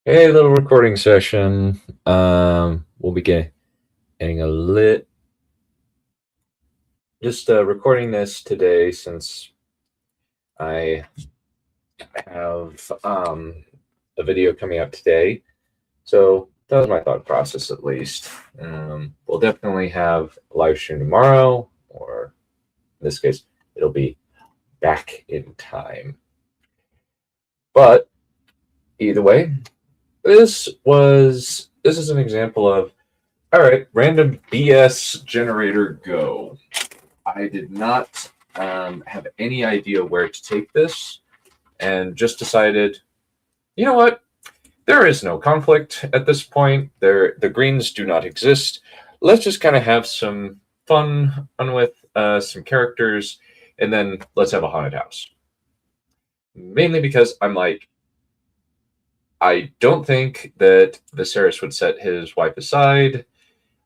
Hey, little recording session. We'll be getting a lit. Just recording this today since I have a video coming up today. So that was my thought process, at least. We'll definitely have a live stream tomorrow, or in this case, it'll be back in time. But either way, this is an example of, all right, random BS generator go. I did not have any idea where to take this, and just decided, you know what? There is no conflict at this point. The greens do not exist. Let's just kind of have some fun with some characters, and then let's have a haunted house. Mainly because I'm like, I don't think that Viserys would set his wife aside.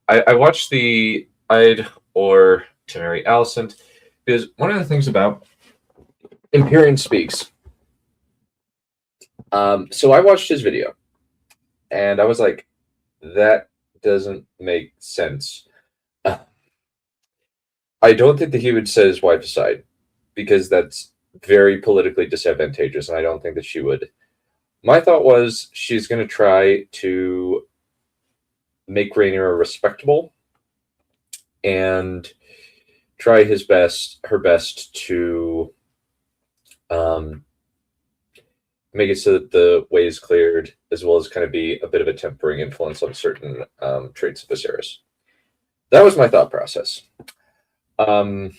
I watched the I'd or to marry Alicent, because one of the things about Empyrean Speaks. So I watched his video, and I was like, that doesn't make sense. I don't think that he would set his wife aside, because that's very politically disadvantageous, and I don't think that she would. My thought was she's going to try to make Rhaenyra respectable and try her best to make it so that the way is cleared, as well as kind of be a bit of a tempering influence on certain traits of Viserys. That was my thought process. The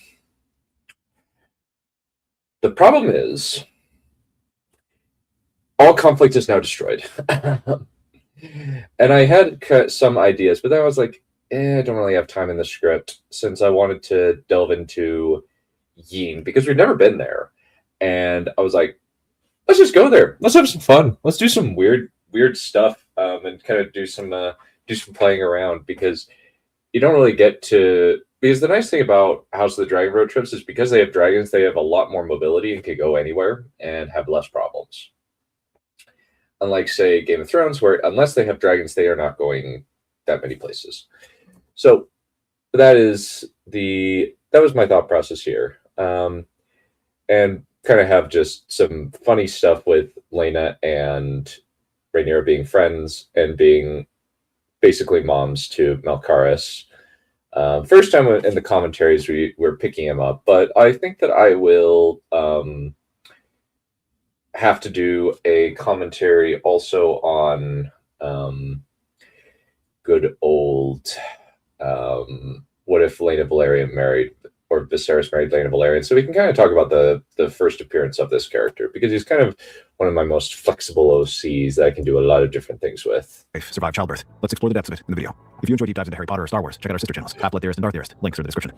problem is, all conflict is now destroyed. And I had some ideas, but then I was like, I don't really have time in the script, since I wanted to delve into Yin, because we've never been there. And I was like, let's just go there. Let's have some fun. Let's do some weird stuff, and kind of do some playing around, because you don't really get to. Because the nice thing about House of the Dragon road trips is, because they have dragons, they have a lot more mobility and can go anywhere and have less problems. Unlike, say, Game of Thrones, where unless they have dragons, they are not going that many places. So that was my thought process here, and kind of have just some funny stuff with Lena and Rhaenyra being friends and being basically moms to Malkaris. First time in the commentaries we're picking him up, but I think that I will have to do a commentary also on good old what if Lena Valerian married, or Viserys married Lena Valerian, so we can kind of talk about the first appearance of this character, because he's kind of one of my most flexible OCs that I can do a lot of different things with. Survived childbirth. Let's explore the depths of it in the video. If you enjoy deep dives into Harry Potter or Star Wars, check out our sister channels, Half-Blood Theorist and Dark Theorist. Links are in the description.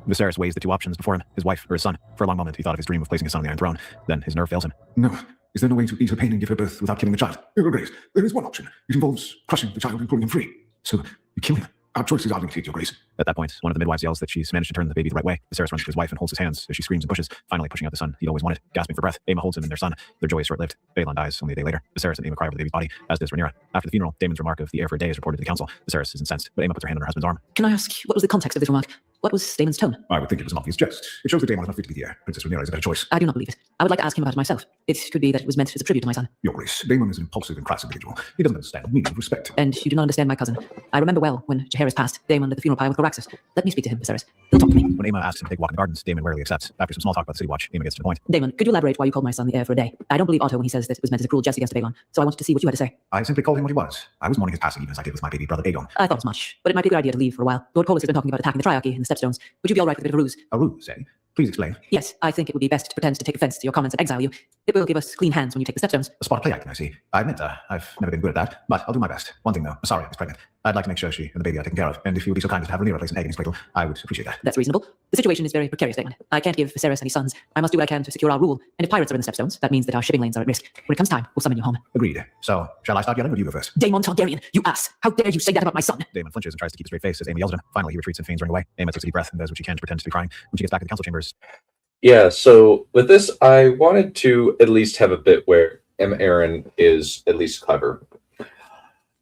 Viserys weighs the two options before him, his wife or his son. For a long moment, he thought of his dream of placing his son on the Iron Throne. Then his nerve fails him. No. Is there no way to ease her pain and give her birth without killing the child? Your Grace, there is one option. It involves crushing the child and pulling him free. So you kill him. Our choices are limited, Your Grace. At that point, one of the midwives yells that she's managed to turn the baby the right way. Viserys runs to his wife and holds his hands as she screams and pushes, finally pushing out the son he'd always wanted. Gasping for breath, Aemma holds him and their son. Their joy is short-lived. Balon dies only a day later. Viserys and Aemma cry over the baby's body, as does Rhaenyra. After the funeral, Daemon's remark of the heir for a day is reported to the council. Viserys is incensed, but Aemma puts her hand on her husband's arm. Can I ask, what was the context of this remark? What was Daemon's tone? I would think it was an obvious jest. It shows that Daemon is not fit to be the heir. Princess Rhaenyra is a better choice. I do not believe it. I would like to ask him about it myself. It could be that it was meant as a tribute to my son. Your Grace, Daemon is an impulsive and crass individual. He doesn't understand the meaning of respect. And you do not understand my cousin. I remember well when Jaehaerys passed, Daemon lit the funeral pyre with Caraxes. Let me speak to him, Viserys. He'll talk to me. When Aemma asks him to take a walk in the gardens, Daemon rarely accepts. After some small talk about the City Watch, Aemma gets to the point. Daemon, could you elaborate why you called my son the heir for a day? I don't believe Otto when he says that it was meant as a cruel jest against Balon, so I wanted to see what you had to say. I simply called him what he was. I was mourning his passing, even as I did with my baby brother Aegon. I thought as much, but it might be a good idea to leave for a while. Lord Corlys has been talking about attacking the Triarchy and the Stepstones. Would you be all right with a bit of a ruse? A ruse, eh? Please explain. Yes, I think it would be best to pretend to take offense to your comments and exile you. It will give us clean hands when you take the Stepstones. A spot play acting, I see. I admit, I've never been good at that, but I'll do my best. One thing though, Masari is pregnant. I'd like to make sure she and the baby are taken care of, and if you would be so kind as to have Rhaenyra place an egg in his cradle, I would appreciate that. That's reasonable. The situation is very precarious, Daemon. I can't give Viserys any sons. I must do what I can to secure our rule, and if pirates are in the Stepstones, that means that our shipping lanes are at risk. When it comes time, we'll summon you home. Agreed. So, shall I start yelling, or do you go first? Daemon Targaryen, you ass! How dare you say that about my son? Daemon flinches and tries to keep a straight face as Aemma yells at him. Finally, he retreats and feigns running away. Aemma takes a deep breath and does what she can to pretend to be crying. When she gets back to the council chambers... Yeah, so with this, I wanted to at least have a bit where Emma Aaron is at least clever.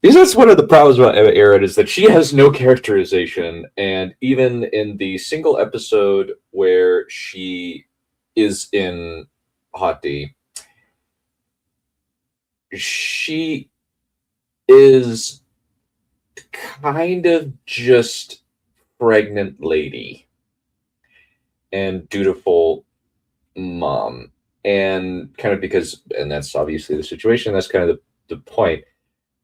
Because that's one of the problems about Emma Aaron is that she has no characterization, and even in the single episode where she is in Howdy, she is kind of just pregnant lady and dutiful mom, and kind of because, and that's obviously the situation, that's kind of the point.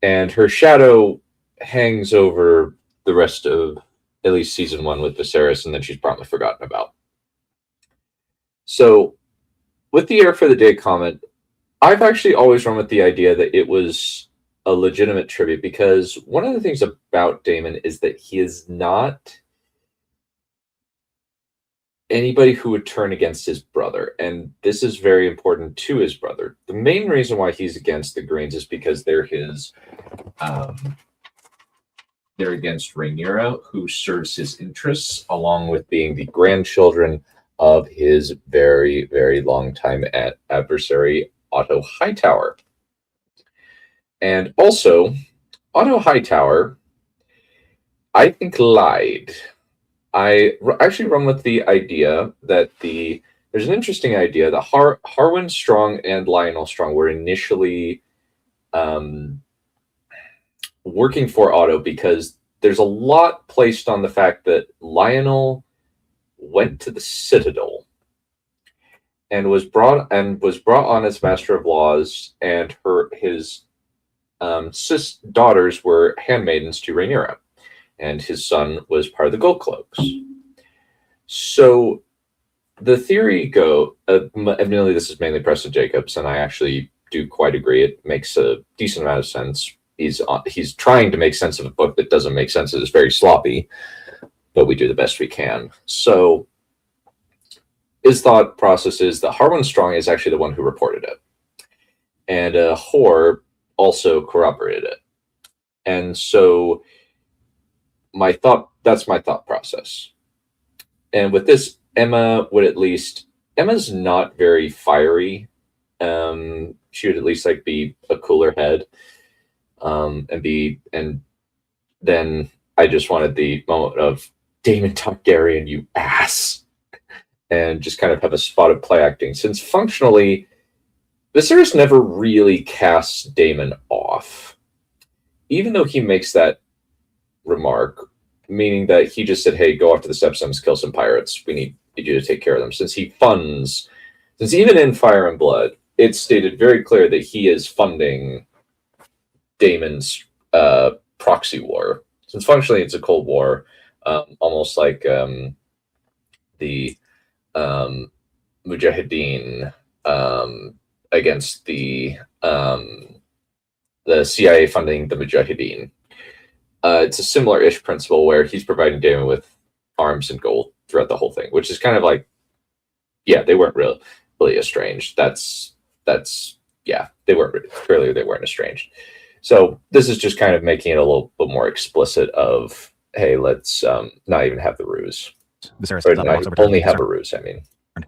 And her shadow hangs over the rest of at least season 1 with Viserys, and then she's promptly forgotten about. So, with the Air for the Day comment, I've actually always run with the idea that it was a legitimate tribute, because one of the things about Daemon is that he is not anybody who would turn against his brother, and this is very important to his brother. The main reason why he's against the Greens is because they're against Rhaenyra, who serves his interests, along with being the grandchildren of his very, very long-time adversary, Otto Hightower. And also, Otto Hightower, I think, lied. I actually run with the idea that there's an interesting idea that Harwin Strong and Lionel Strong were initially working for Otto, because there's a lot placed on the fact that Lionel went to the Citadel and was brought on as Master of Laws, and his daughters were handmaidens to Rhaenyra, and his son was part of the Gold Cloaks. So the theory admittedly this is mainly Preston Jacobs, and I actually do quite agree. It makes a decent amount of sense. He's trying to make sense of a book that doesn't make sense. It's very sloppy, but we do the best we can. So his thought process is that Harwin Strong is actually the one who reported it, and Hor also corroborated it. And so that's my thought process. And with this, Emma's not very fiery. She would at least be a cooler head. And then I just wanted the moment of Daemon Targaryen, you ass, and just kind of have a spot of play acting, since functionally Viserys never really casts Daemon off, even though he makes that remark, meaning that he just said, hey, go off to the Stepstones, kill some pirates, we need you to take care of them, since even in Fire and Blood, it's stated very clear that he is funding Daemon's proxy war, since functionally it's a Cold War, almost like the Mujahideen against the CIA funding the Mujahideen. It's a similar-ish principle where he's providing Daemon with arms and gold throughout the whole thing, which is kind of like, yeah, they weren't really estranged. They weren't estranged. So this is just kind of making it a little bit more explicit of, hey, let's not even have the ruse. Viserys Only have a ruse, I mean.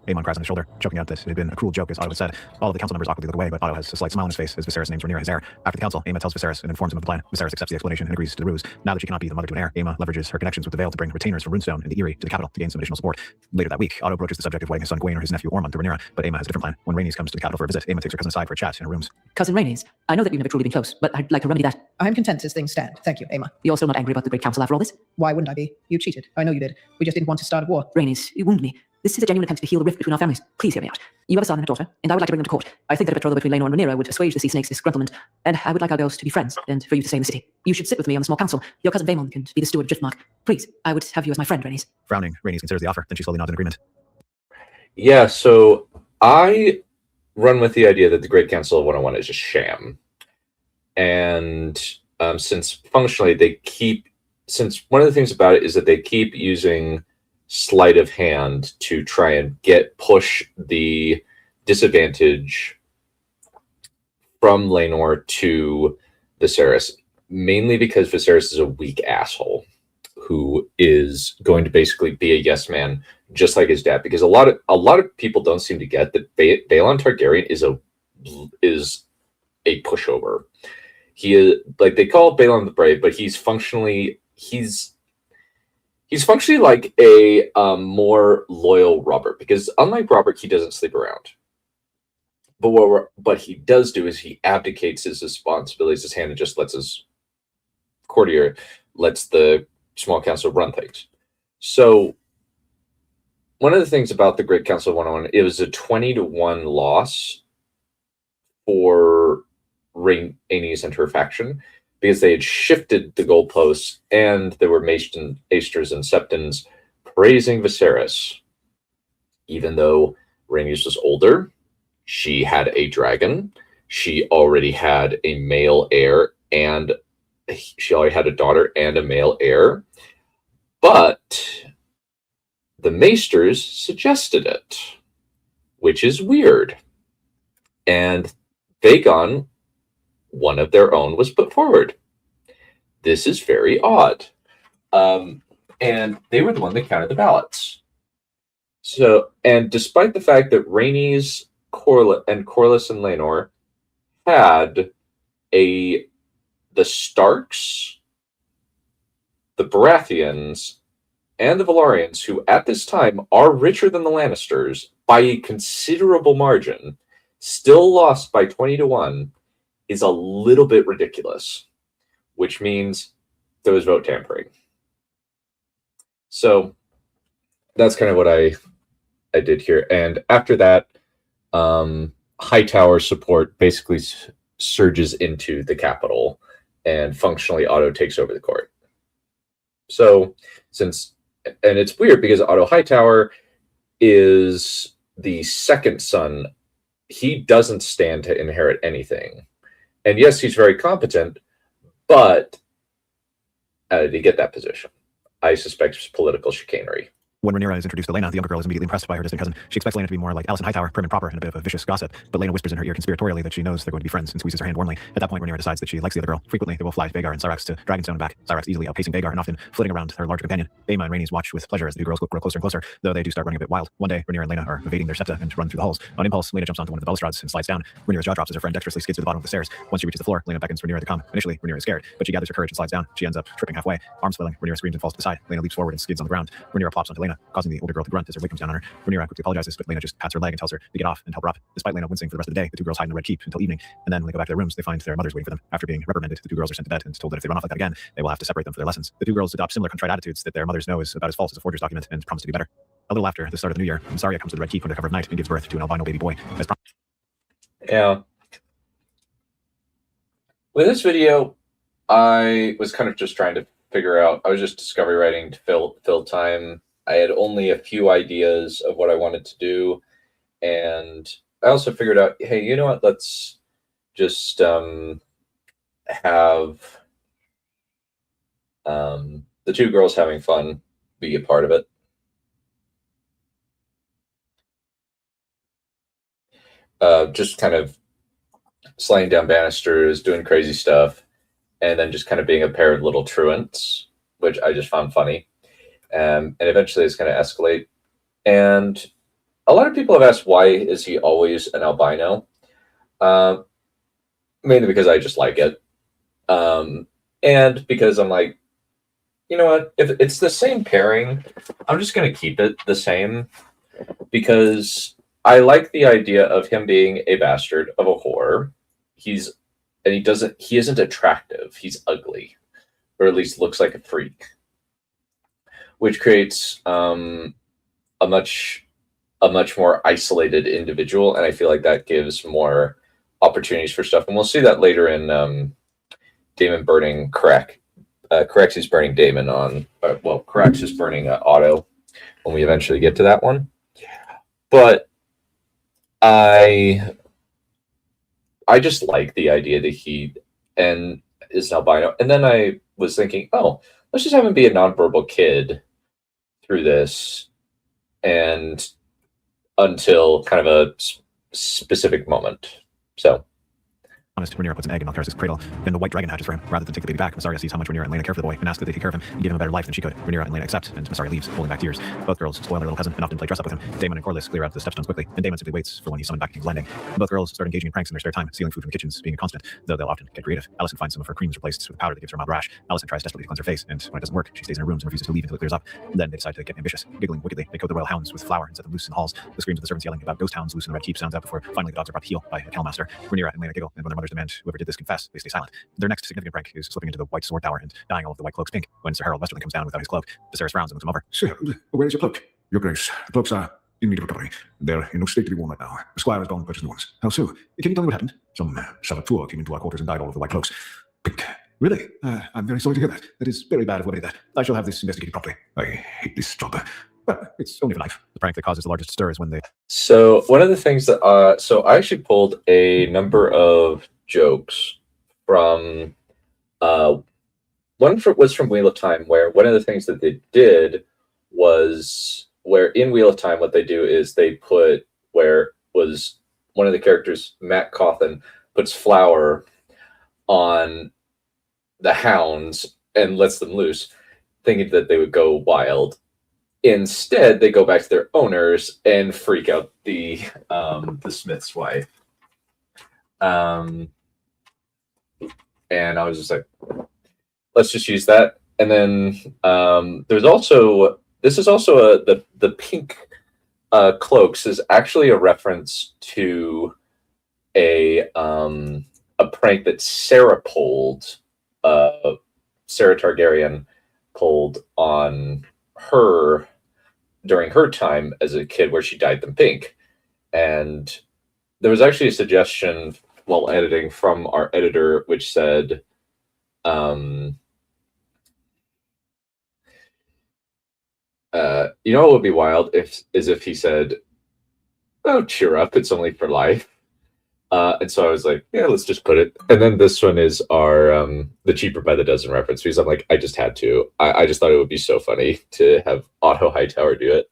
Aemon cries on his shoulder, choking out that it had been a cruel joke, as Otto had said. All of the council members awkwardly look away, but Otto has a slight smile on his face as Viserys names Rhaenyra his heir. After the council, Aemma tells Viserys and informs him of the plan. Viserys accepts the explanation and agrees to the ruse. Now that she cannot be the mother to an heir, Aemma leverages her connections with the Vale to bring retainers from Runestone and the Eyrie to the capital to gain some additional support. Later that week, Otto broaches the subject of wedding his son Gwaine or his nephew Ormond to Rhaenyra, but Aemma has a different plan. When Rhaenys comes to the capital for a visit, Aemma takes her cousin aside for a chat in her rooms. Cousin Rhaenys, I know that we've never truly been close, but I'd like to remedy that. I'm content as things stand. Thank you, Aemma. You're still not angry about the Great Council after all this? Why wouldn't I be? You cheated. I know you did. We just didn't want to start a war. Rhaenys, you wound me. This is a genuine attempt to heal the rift between our families. Please hear me out. You have a son and a daughter, and I would like to bring them to court. I think that a betrothal between Laenor and Rhaenyra would assuage the Sea Snake's disgruntlement, and I would like our girls to be friends, and for you to stay in the city. You should sit with me on the small council. Your cousin Vaemon can be the steward of Driftmark. Please, I would have you as my friend, Rhaenys. Frowning, Rhaenys considers the offer, then she slowly nods in agreement. Yeah, so I run with the idea that the Great Council of 101 is a sham. And since functionally since one of the things about it is that they keep using sleight of hand to try and push the disadvantage from Laenor to Viserys, mainly because Viserys is a weak asshole who is going to basically be a yes man, just like his dad. Because a lot of people don't seem to get that Baelon Targaryen is a pushover. He is, like, they call Balon the Brave, but he's functionally like a more loyal Robert, because unlike Robert, he doesn't sleep around. But what he does do is he abdicates his responsibilities his hand and just lets his courtier, lets the small council run things. So one of the things about the Great Council of 101, it was a 20-1 loss for Rhaenys and her faction, because they had shifted the goalposts, and there were Maesters and Septons praising Viserys. Even though Rhaenys was older, she had a dragon, she already had a male heir, and she already had a daughter and a male heir. But the Maesters suggested it, which is weird. And Vagon, one of their own, was put forward. This is very odd. And they were the one that counted the ballots. So, and despite the fact that Rhaenys, Corlys and Laenor had the Starks, the Baratheons, and the Velaryons, who at this time are richer than the Lannisters by a considerable margin, still lost by 20-1, is a little bit ridiculous, which means there was vote tampering. So that's kind of what I did here. And after that, Hightower support basically surges into the capital, and functionally Otto takes over the court. So and it's weird because Otto Hightower is the second son. He doesn't stand to inherit anything. And yes, he's very competent, but how did he get that position? I suspect it's political chicanery. When Rhaenyra is introduced to Laena, the younger girl is immediately impressed by her distant cousin. She expects Laena to be more like Alicent Hightower, prim and proper, and a bit of a vicious gossip. But Laena whispers in her ear conspiratorially that she knows they're going to be friends and squeezes her hand warmly. At that point, Rhaenyra decides that she likes the other girl. Frequently, they will fly to Vhagar and Syrax to Dragonstone and back. Syrax easily outpacing Vhagar and often flitting around her larger companion. Aemma and Rhaenys watch with pleasure as the two girls grow closer and closer, though they do start running a bit wild. One day, Rhaenyra and Laena are evading their septa and run through the halls. On impulse, Laena jumps onto one of the balustrades and slides down. Rhaenyra's jaw drops as her friend dexterously skids to the bottom of the stairs. Once she reaches the floor, Laena beckons Rhaenyra to come. Initially, Rhaenyra is scared, but she gathers her courage and slides down. She ends up tripping halfway. Arms flailing, Rhaenyra screams and falls to the side. Laena leaps forward and skids on the ground. Rhaenyra plops onto Laena, causing the older girl to grunt as her weight comes down on her. Rhaenyra quickly apologizes, but Laena just pats her leg and tells her to get off and help her up. Despite Laena wincing for the rest of the day, the two girls hide in the Red Keep until evening, and then when they go back to their rooms, they find their mothers waiting for them. After being reprimanded, the two girls are sent to bed and told that if they run off like that again, they will have to separate them for their lessons. The two girls adopt similar contrite attitudes that their mothers know is about as false as a forger's document and promise to do better. A little after the start of the new year, Mysaria comes to the Red Keep under cover of night and gives birth to an albino baby boy. Yeah. With this video, I was kind of just trying to figure out, I was just discovery writing to fill time. I had only a few ideas of what I wanted to do, and I also figured out, hey, you know what, let's just have the two girls having fun be a part of it. Just kind of slaying down banisters, doing crazy stuff, and then just kind of being a pair of little truants, which I just found funny. And eventually it's going to escalate. And a lot of people have asked, why is he always an albino? Mainly because I just like it. And because I'm like, you know what? If it's the same pairing, I'm just going to keep it the same, because I like the idea of him being a bastard of a whore. He isn't attractive. He's ugly, or at least looks like a freak, which creates a much more isolated individual, and I feel like that gives more opportunities for stuff. And we'll see that later in Daemon burning Caraxes burning Daemon on, Caraxes burning Otto, when we eventually get to that one. But I just like the idea that he is an albino. And then I was thinking, oh, let's just have him be a nonverbal kid through this, and until kind of a specific moment. So Honest, Rhaenyra puts an egg in Malkaris's cradle. Then the white dragon hatches for him. Rather than take the baby back, Viserys sees how much Rhaenyra and Lena care for the boy and asks that they take care of him and give him a better life than she could. Rhaenyra and Lena accept, and Viserys leaves, holding back tears. Both girls spoil their little cousin and often play dress up with him. Daemon and Corlys clear out the stepstones quickly, and Daemon simply waits for when he's summoned back to King's Landing. Both girls start engaging in pranks in their spare time, stealing food from the kitchens, being a constant, though they'll often get creative. Alicent finds some of her creams replaced with powder that gives her a mild rash. Alicent tries desperately to cleanse her face, and when it doesn't work, she stays in her rooms and refuses to leave until it clears up. Then they decide to get ambitious. Giggling wickedly, they coat the royal hounds with flour and set them loose in the halls. The screams of the servants yelling about ghost hounds loose in the red keep sounds out before finally the dogs are brought to heel by a kennel master. Rhaenyra and Lena giggle, and when their mothers demand whoever did this confess, they stay silent. Their next significant prank is slipping into the White Sword Tower and dyeing all of the white cloaks pink. When Sir Harold Westerling comes down without his cloak, Viserys frowns and looks him over. Sir, where is your cloak? Your Grace, the cloaks are in need of recovery. They're in no state to be worn right now. The squire has gone and purchased new ones. How so? Can you tell me what happened? Some saboteur came into our quarters and dyed all of the white cloaks pink. Really? I'm very sorry to hear that. That is very bad of whoever did that. I shall have this investigated properly. I hate this job. But it's only for life. The prank that causes the largest stir is when they So one of the things that so I actually pulled a number of jokes from was from Wheel of Time, where one of the things that they did was where in Wheel of Time what they do is they put where was one of the characters, Matt Cawthon, puts flour on the hounds and lets them loose, thinking that they would go wild. Instead, they go back to their owners and freak out the smith's wife. And I was just like, let's just use that. And then this is also the pink cloaks is actually a reference to a prank that Sarah pulled, Sarah Targaryen pulled on her during her time as a kid, where she dyed them pink. And there was actually a suggestion while editing from our editor, which said, you know what would be wild if he said, "Oh, cheer up, it's only for life." And so I was like, yeah, let's just put it. And then this one is our the cheaper by the dozen reference, because I'm like, I just had to. I just thought it would be so funny to have Otto Hightower do it.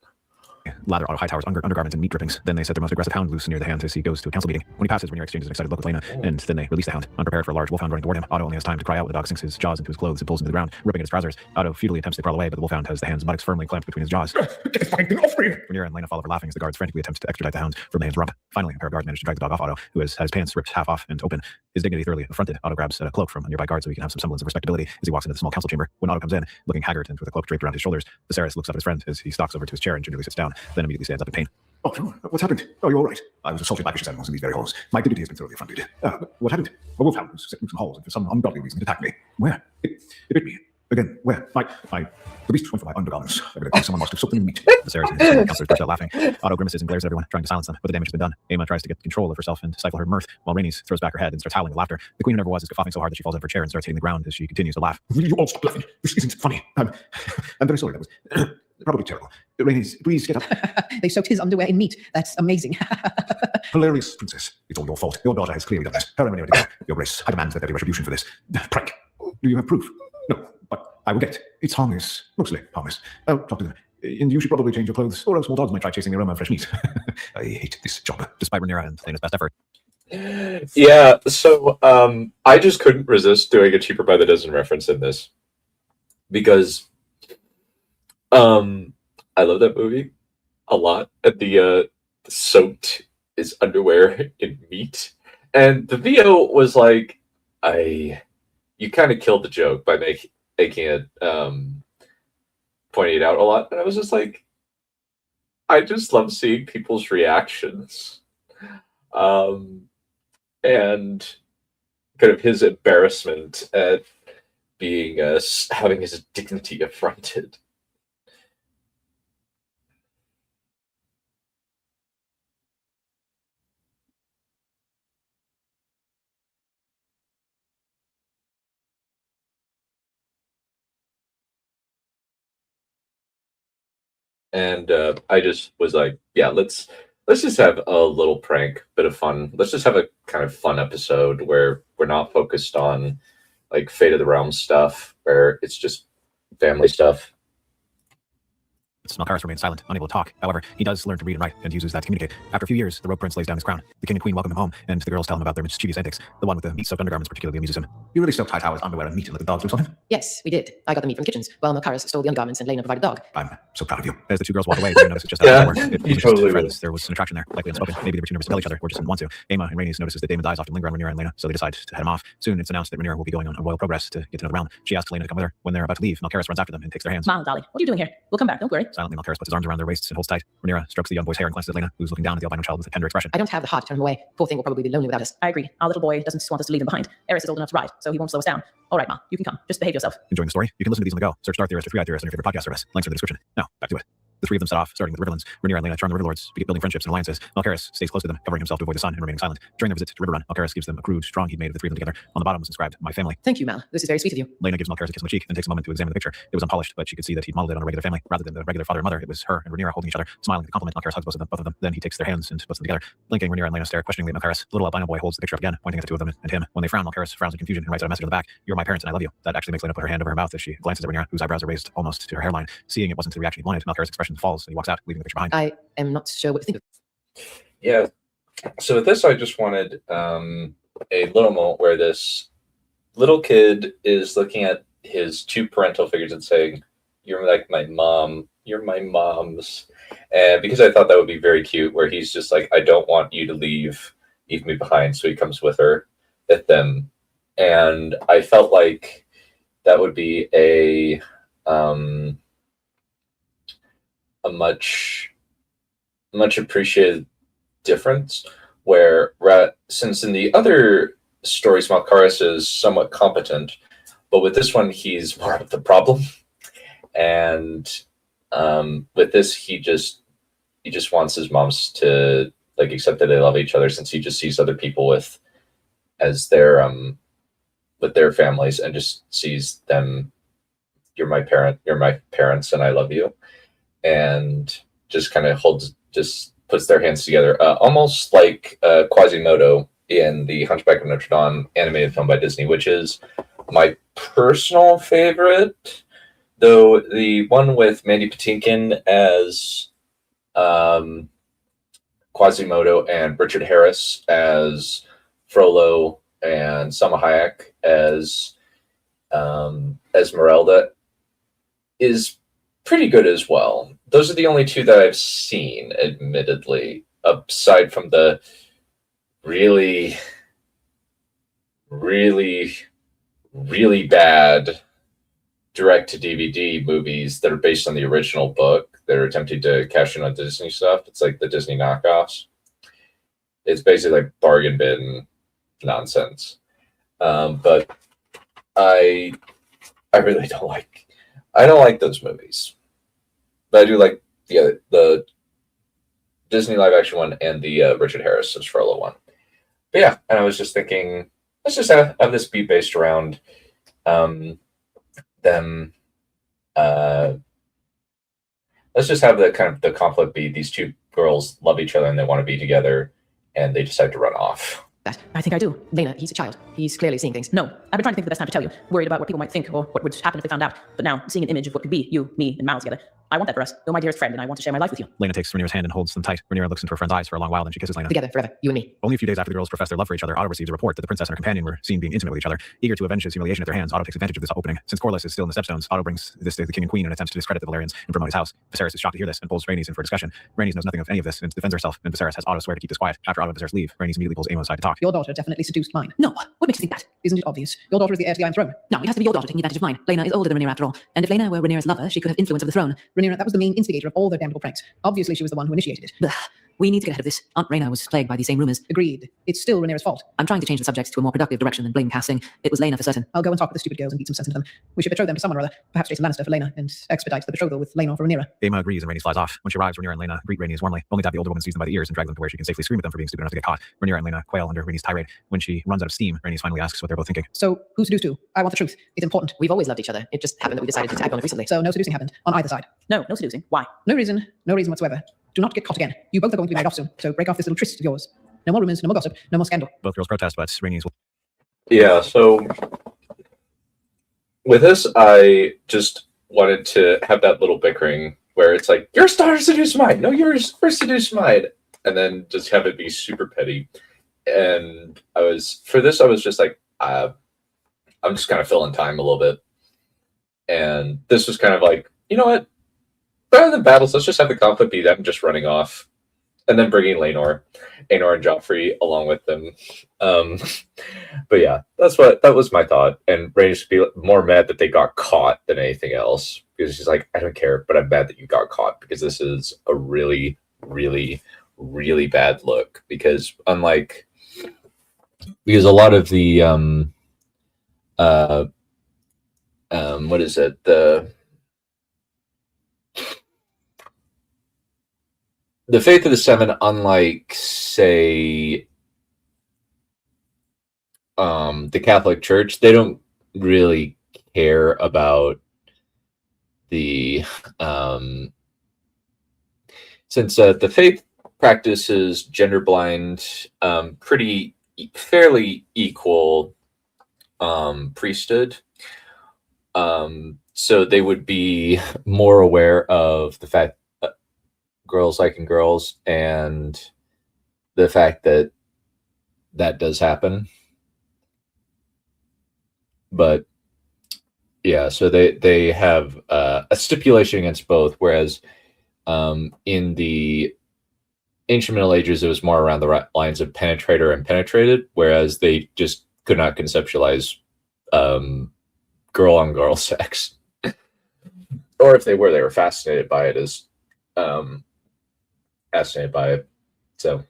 lather Otto Hightower's undergarments and meat drippings. Then they set their most aggressive hound loose near the hand as he goes to a council meeting. When he passes, Rhaenyra exchanges an excited look with Lena, and then they release the hound. Unprepared for a large wolfhound running toward him, Otto only has time to cry out when the dog sinks his jaws into his clothes and pulls him to the ground, ripping at his trousers. Otto futilely attempts to crawl away, but the wolfhound has the hand's buttocks firmly clamped between his jaws. Get this fucking thing off me! Rhaenyra and Lena fall over laughing as the guards frantically attempt to extradite the hound from the hand's rump. Finally, a pair of guards manage to drag the dog off Otto, who has had his pants ripped half off and open. His dignity thoroughly affronted, Otto grabs a cloak from a nearby guard so he can have some semblance of respectability as he walks into the small council chamber. When Otto comes in, looking haggard and with a cloak draped around his shoulders, Viserys looks up at his friend as he stalks over to his chair and gingerly sits down, then immediately stands up in pain. Oh, what's happened? Oh, you're all right. I was assaulted by vicious animals in these very halls. My dignity has been thoroughly affronted. What happened? A wolfhound was set loose in the halls and for some ungodly reason it attacked me. Where? It bit me. Again, where? The beast went for my undergarments. Evidently, someone must have soaked them in meat. Viserys and his fellow counselors burst out laughing. Otto grimaces and glares at everyone, trying to silence them, but the damage has been done. Aemma tries to get control of herself and stifle her mirth, while Rhaenys throws back her head and starts howling with laughter. The queen, who never was, is coughing so hard that she falls out of her chair and starts hitting the ground as she continues to laugh. Will you all stop laughing? This isn't funny. I'm very sorry. That was probably terrible. Rhaenys, please get up. They soaked his underwear in meat. That's amazing. Hilarious, princess. It's all your fault. Your daughter has clearly done this. Her and Rhaenyra together. Your Grace, I demand that there be retribution for this prank. Do you have proof? No, but I will get it. It's harmless. Mostly harmless. I'll talk to them. And you should probably change your clothes, or else small dogs might try chasing the aroma of fresh meat. I hate this job. Despite Rhaenyra and Lena's best effort. Yeah, so I just couldn't resist doing a cheaper by the dozen reference in this, because I love that movie a lot. And the soaked his underwear in meat, and the VO was like, you kind of killed the joke by making it pointing it out a lot, and I was just like, I just love seeing people's reactions, and kind of his embarrassment at being having his dignity affronted. And I just was like, yeah, let's just have a little prank, bit of fun. Let's just have a kind of fun episode where we're not focused on like Fate of the Realm stuff, where it's just family stuff. Malkaris remains silent, unable to talk. However, he does learn to read and write and uses that to communicate. After a few years, the Rogue Prince lays down his crown. The king and queen welcome him home, and the girls tell him about their mischievous antics. The one with the meat-soaked undergarments particularly amuses him. You really still tied Howard's underwear and meat and let the dogs loose on him? Yes, we did. I got the meat from the kitchens, while Malkaris stole the undergarments and Lena provided dog. I'm so proud of you. As the two girls walk away, they notice just how Yeah, they were. It you wasn't just totally friends. There was an attraction there, likely unspoken. Maybe they were too nervous to tell each other or just didn't want to. Aemma and Rhaenys notices that Daemon's eyes often linger on Rhaenyra and Lena, so they decide to head him off. Soon, it's announced that Rhaenyra will be going on a royal progress to get to know the realm. She asks Lena to come with her. When they're about to leave, Malkaris runs after them and takes their hands. Smile, Dolly. What are you doing here? We'll come back. Don't worry. Silently, Malkaris puts his arms around their waists and holds tight. Rhaenyra strokes the young boy's hair and glances at Lena, who's looking down at the albino child with a tender expression. I don't have the heart to turn him away. Poor thing will probably be lonely without us. I agree. Our little boy doesn't want us to leave him behind. Eris is old enough to ride, so he won't slow us down. All right, Ma, you can come. Just behave yourself. Enjoying the story? You can listen to these on the go. Search Dark Theorist or Three-Eyed Theorist on your favorite podcast service. Links are in the description. Now, back to it. The three of them set off, starting with the Riverlands. Rhaenyra and Lena charm the Riverlords, building friendships and alliances. Malkaris stays close to them, covering himself to avoid the sun and remaining silent. During their visit to Riverrun, Malkaris gives them a crude, strong heat made of the three of them together. On the bottom was inscribed, "My family." Thank you, Mal. This is very sweet of you. Lena gives Malkaris a kiss on the cheek and takes a moment to examine the picture. It was unpolished, but she could see that he'd modeled it on a regular family. Rather than the regular father and mother, it was her and Rhaenyra holding each other, smiling at the compliment. Malkaris hugs both of them. Then he takes their hands and puts them together. Blinking, Rhaenyra and Lena stare questioningly at Malkaris. The little albino boy holds the picture up again, pointing at the two of them and him. When they frown, Malkaris frowns in confusion and writes out a message on the back. "You're my parents and I love you." That actually makes Lena put her hand over her mouth as she glances at Rhaenyra, whose eyebrows are raised almost to her hairline. Seeing it wasn't the reaction he wanted, Malkaris' expression falls and he walks out, leaving the picture behind. I am not sure what to think of. Yeah. So with this, I just wanted a little moment where this little kid is looking at his two parental figures and saying, "You're like my mom. You're my mom's." And because I thought that would be very cute, where he's just like, "I don't want you to leave me behind." So he comes with her, with them. And I felt like that would be a much appreciated difference, where since in the other stories Malkaris is somewhat competent, but with this one he's more of the problem, and with this he just wants his moms to like accept that they love each other, since he just sees other people with their families and just sees them, "You're my parents and I love you," and just kind of puts their hands together, almost like Quasimodo in the Hunchback of Notre Dame animated film by Disney, which is my personal favorite. Though the one with Mandy Patinkin as Quasimodo and Richard Harris as Frollo and Salma Hayek as Esmeralda is pretty good as well. Those are the only two that I've seen, admittedly, aside from the really, really, really bad direct-to-DVD movies that are based on the original book that are attempting to cash in on Disney stuff. It's like the Disney knockoffs. It's basically like bargain bin nonsense. But I really don't like those movies. But I do like the Disney live action one and the Richard Harris as Frollo one. But yeah, and I was just thinking, let's just have this be based around them. Let's just have the conflict be these two girls love each other and they want to be together, and they decide to run off. That. I think I do. Lena, he's a child. He's clearly seeing things. No, I've been trying to think of the best time to tell you. Worried about what people might think or what would happen if they found out. But now, seeing an image of what could be, you, me, and Mal together, I want that for us. You're my dearest friend, and I want to share my life with you. Lena takes Rhaenyra's hand and holds them tight. Rhaenyra looks into her friend's eyes for a long while, then she kisses Lena. Together forever, you and me. Only a few days after the girls profess their love for each other, Otto receives a report that the princess and her companion were seen being intimate with each other. Eager to avenge his humiliation at their hands, Otto takes advantage of this opening. Since Corlys is still in the Stepstones, Otto brings this to the king and queen and attempts to discredit the Valerians and promote his house. Viserys is shocked to hear this and pulls Rhaenys in for a discussion. Rhaenys knows nothing of any of this and defends herself, and Viserys has Otto swear to keep this quiet. After Otto and Viserys leave, Rhaenys immediately pulls Aemma aside to talk. Your daughter definitely seduced mine. No, what makes you think that? Isn't it obvious? Your daughter is the heir to the Iron Throne. No, it has to be your daughter taking advantage of mine. Lena is older than Rhaenyra after all. And if Lena were Rhaenyra's lover, she could have influence over the throne. Rhaenyra, that was the main instigator of all their damnable pranks. Obviously, she was the one who initiated it. Blah. We need to get ahead of this. Aunt Rhaena was plagued by these same rumors. Agreed. It's still Rhaenyra's fault. I'm trying to change the subject to a more productive direction than blame casting. It was Lena for certain. I'll go and talk with the stupid girls and beat some sense into them. We should betroth them to someone or other, perhaps Jason Lannister for Lena, and expedite the betrothal with Laenor for Rhaenyra. Aemma agrees and Rhaenys flies off. When she arrives, Rhaenyra and Lena greet Rhaenys warmly, only to have the older woman seize them by the ears and drag them to where she can safely scream at them for being stupid enough to get caught. Rhaenyra and Lena quail under Rhaenys' tirade. When she runs out of steam, Rhaenys finally asks what they're both thinking. So, who's seduced who? I want the truth. It's important. We've always loved each other. It just happened that we decided to tag on it recently. So, no seducing happened on either side. No seducing. Why? No reason whatsoever. Do not get caught again. You both are going to be made off soon, so break off this little tryst of yours. No more rumors, no more gossip, no more scandal. Both girls protest, but Rhaenys will. Yeah, so with this, I just wanted to have that little bickering where it's like, your daughter seduced mine. No, yours first seduced mine. And then just have it be super petty. And I was just like, I'm just kind of filling time a little bit. And this was kind of like, you know what? Rather than battles, let's just have the conflict be them just running off. And then bringing Aenor and Joffrey along with them. But yeah, that was my thought. And Rhaenys should be more mad that they got caught than anything else. Because she's like, I don't care, but I'm mad that you got caught because this is a really, really, really bad look. Because a lot of the what is it? The Faith of the Seven, unlike, say, the Catholic Church, they don't really care about the since the faith practices gender blind, pretty fairly equal priesthood. So they would be more aware of the fact girls liking girls and the fact that does happen. But yeah, so they have a stipulation against both, whereas in the ancient Middle Ages it was more around the lines of penetrator and penetrated, whereas they just could not conceptualize girl on girl sex. Or if they were fascinated by it as fascinated by it. So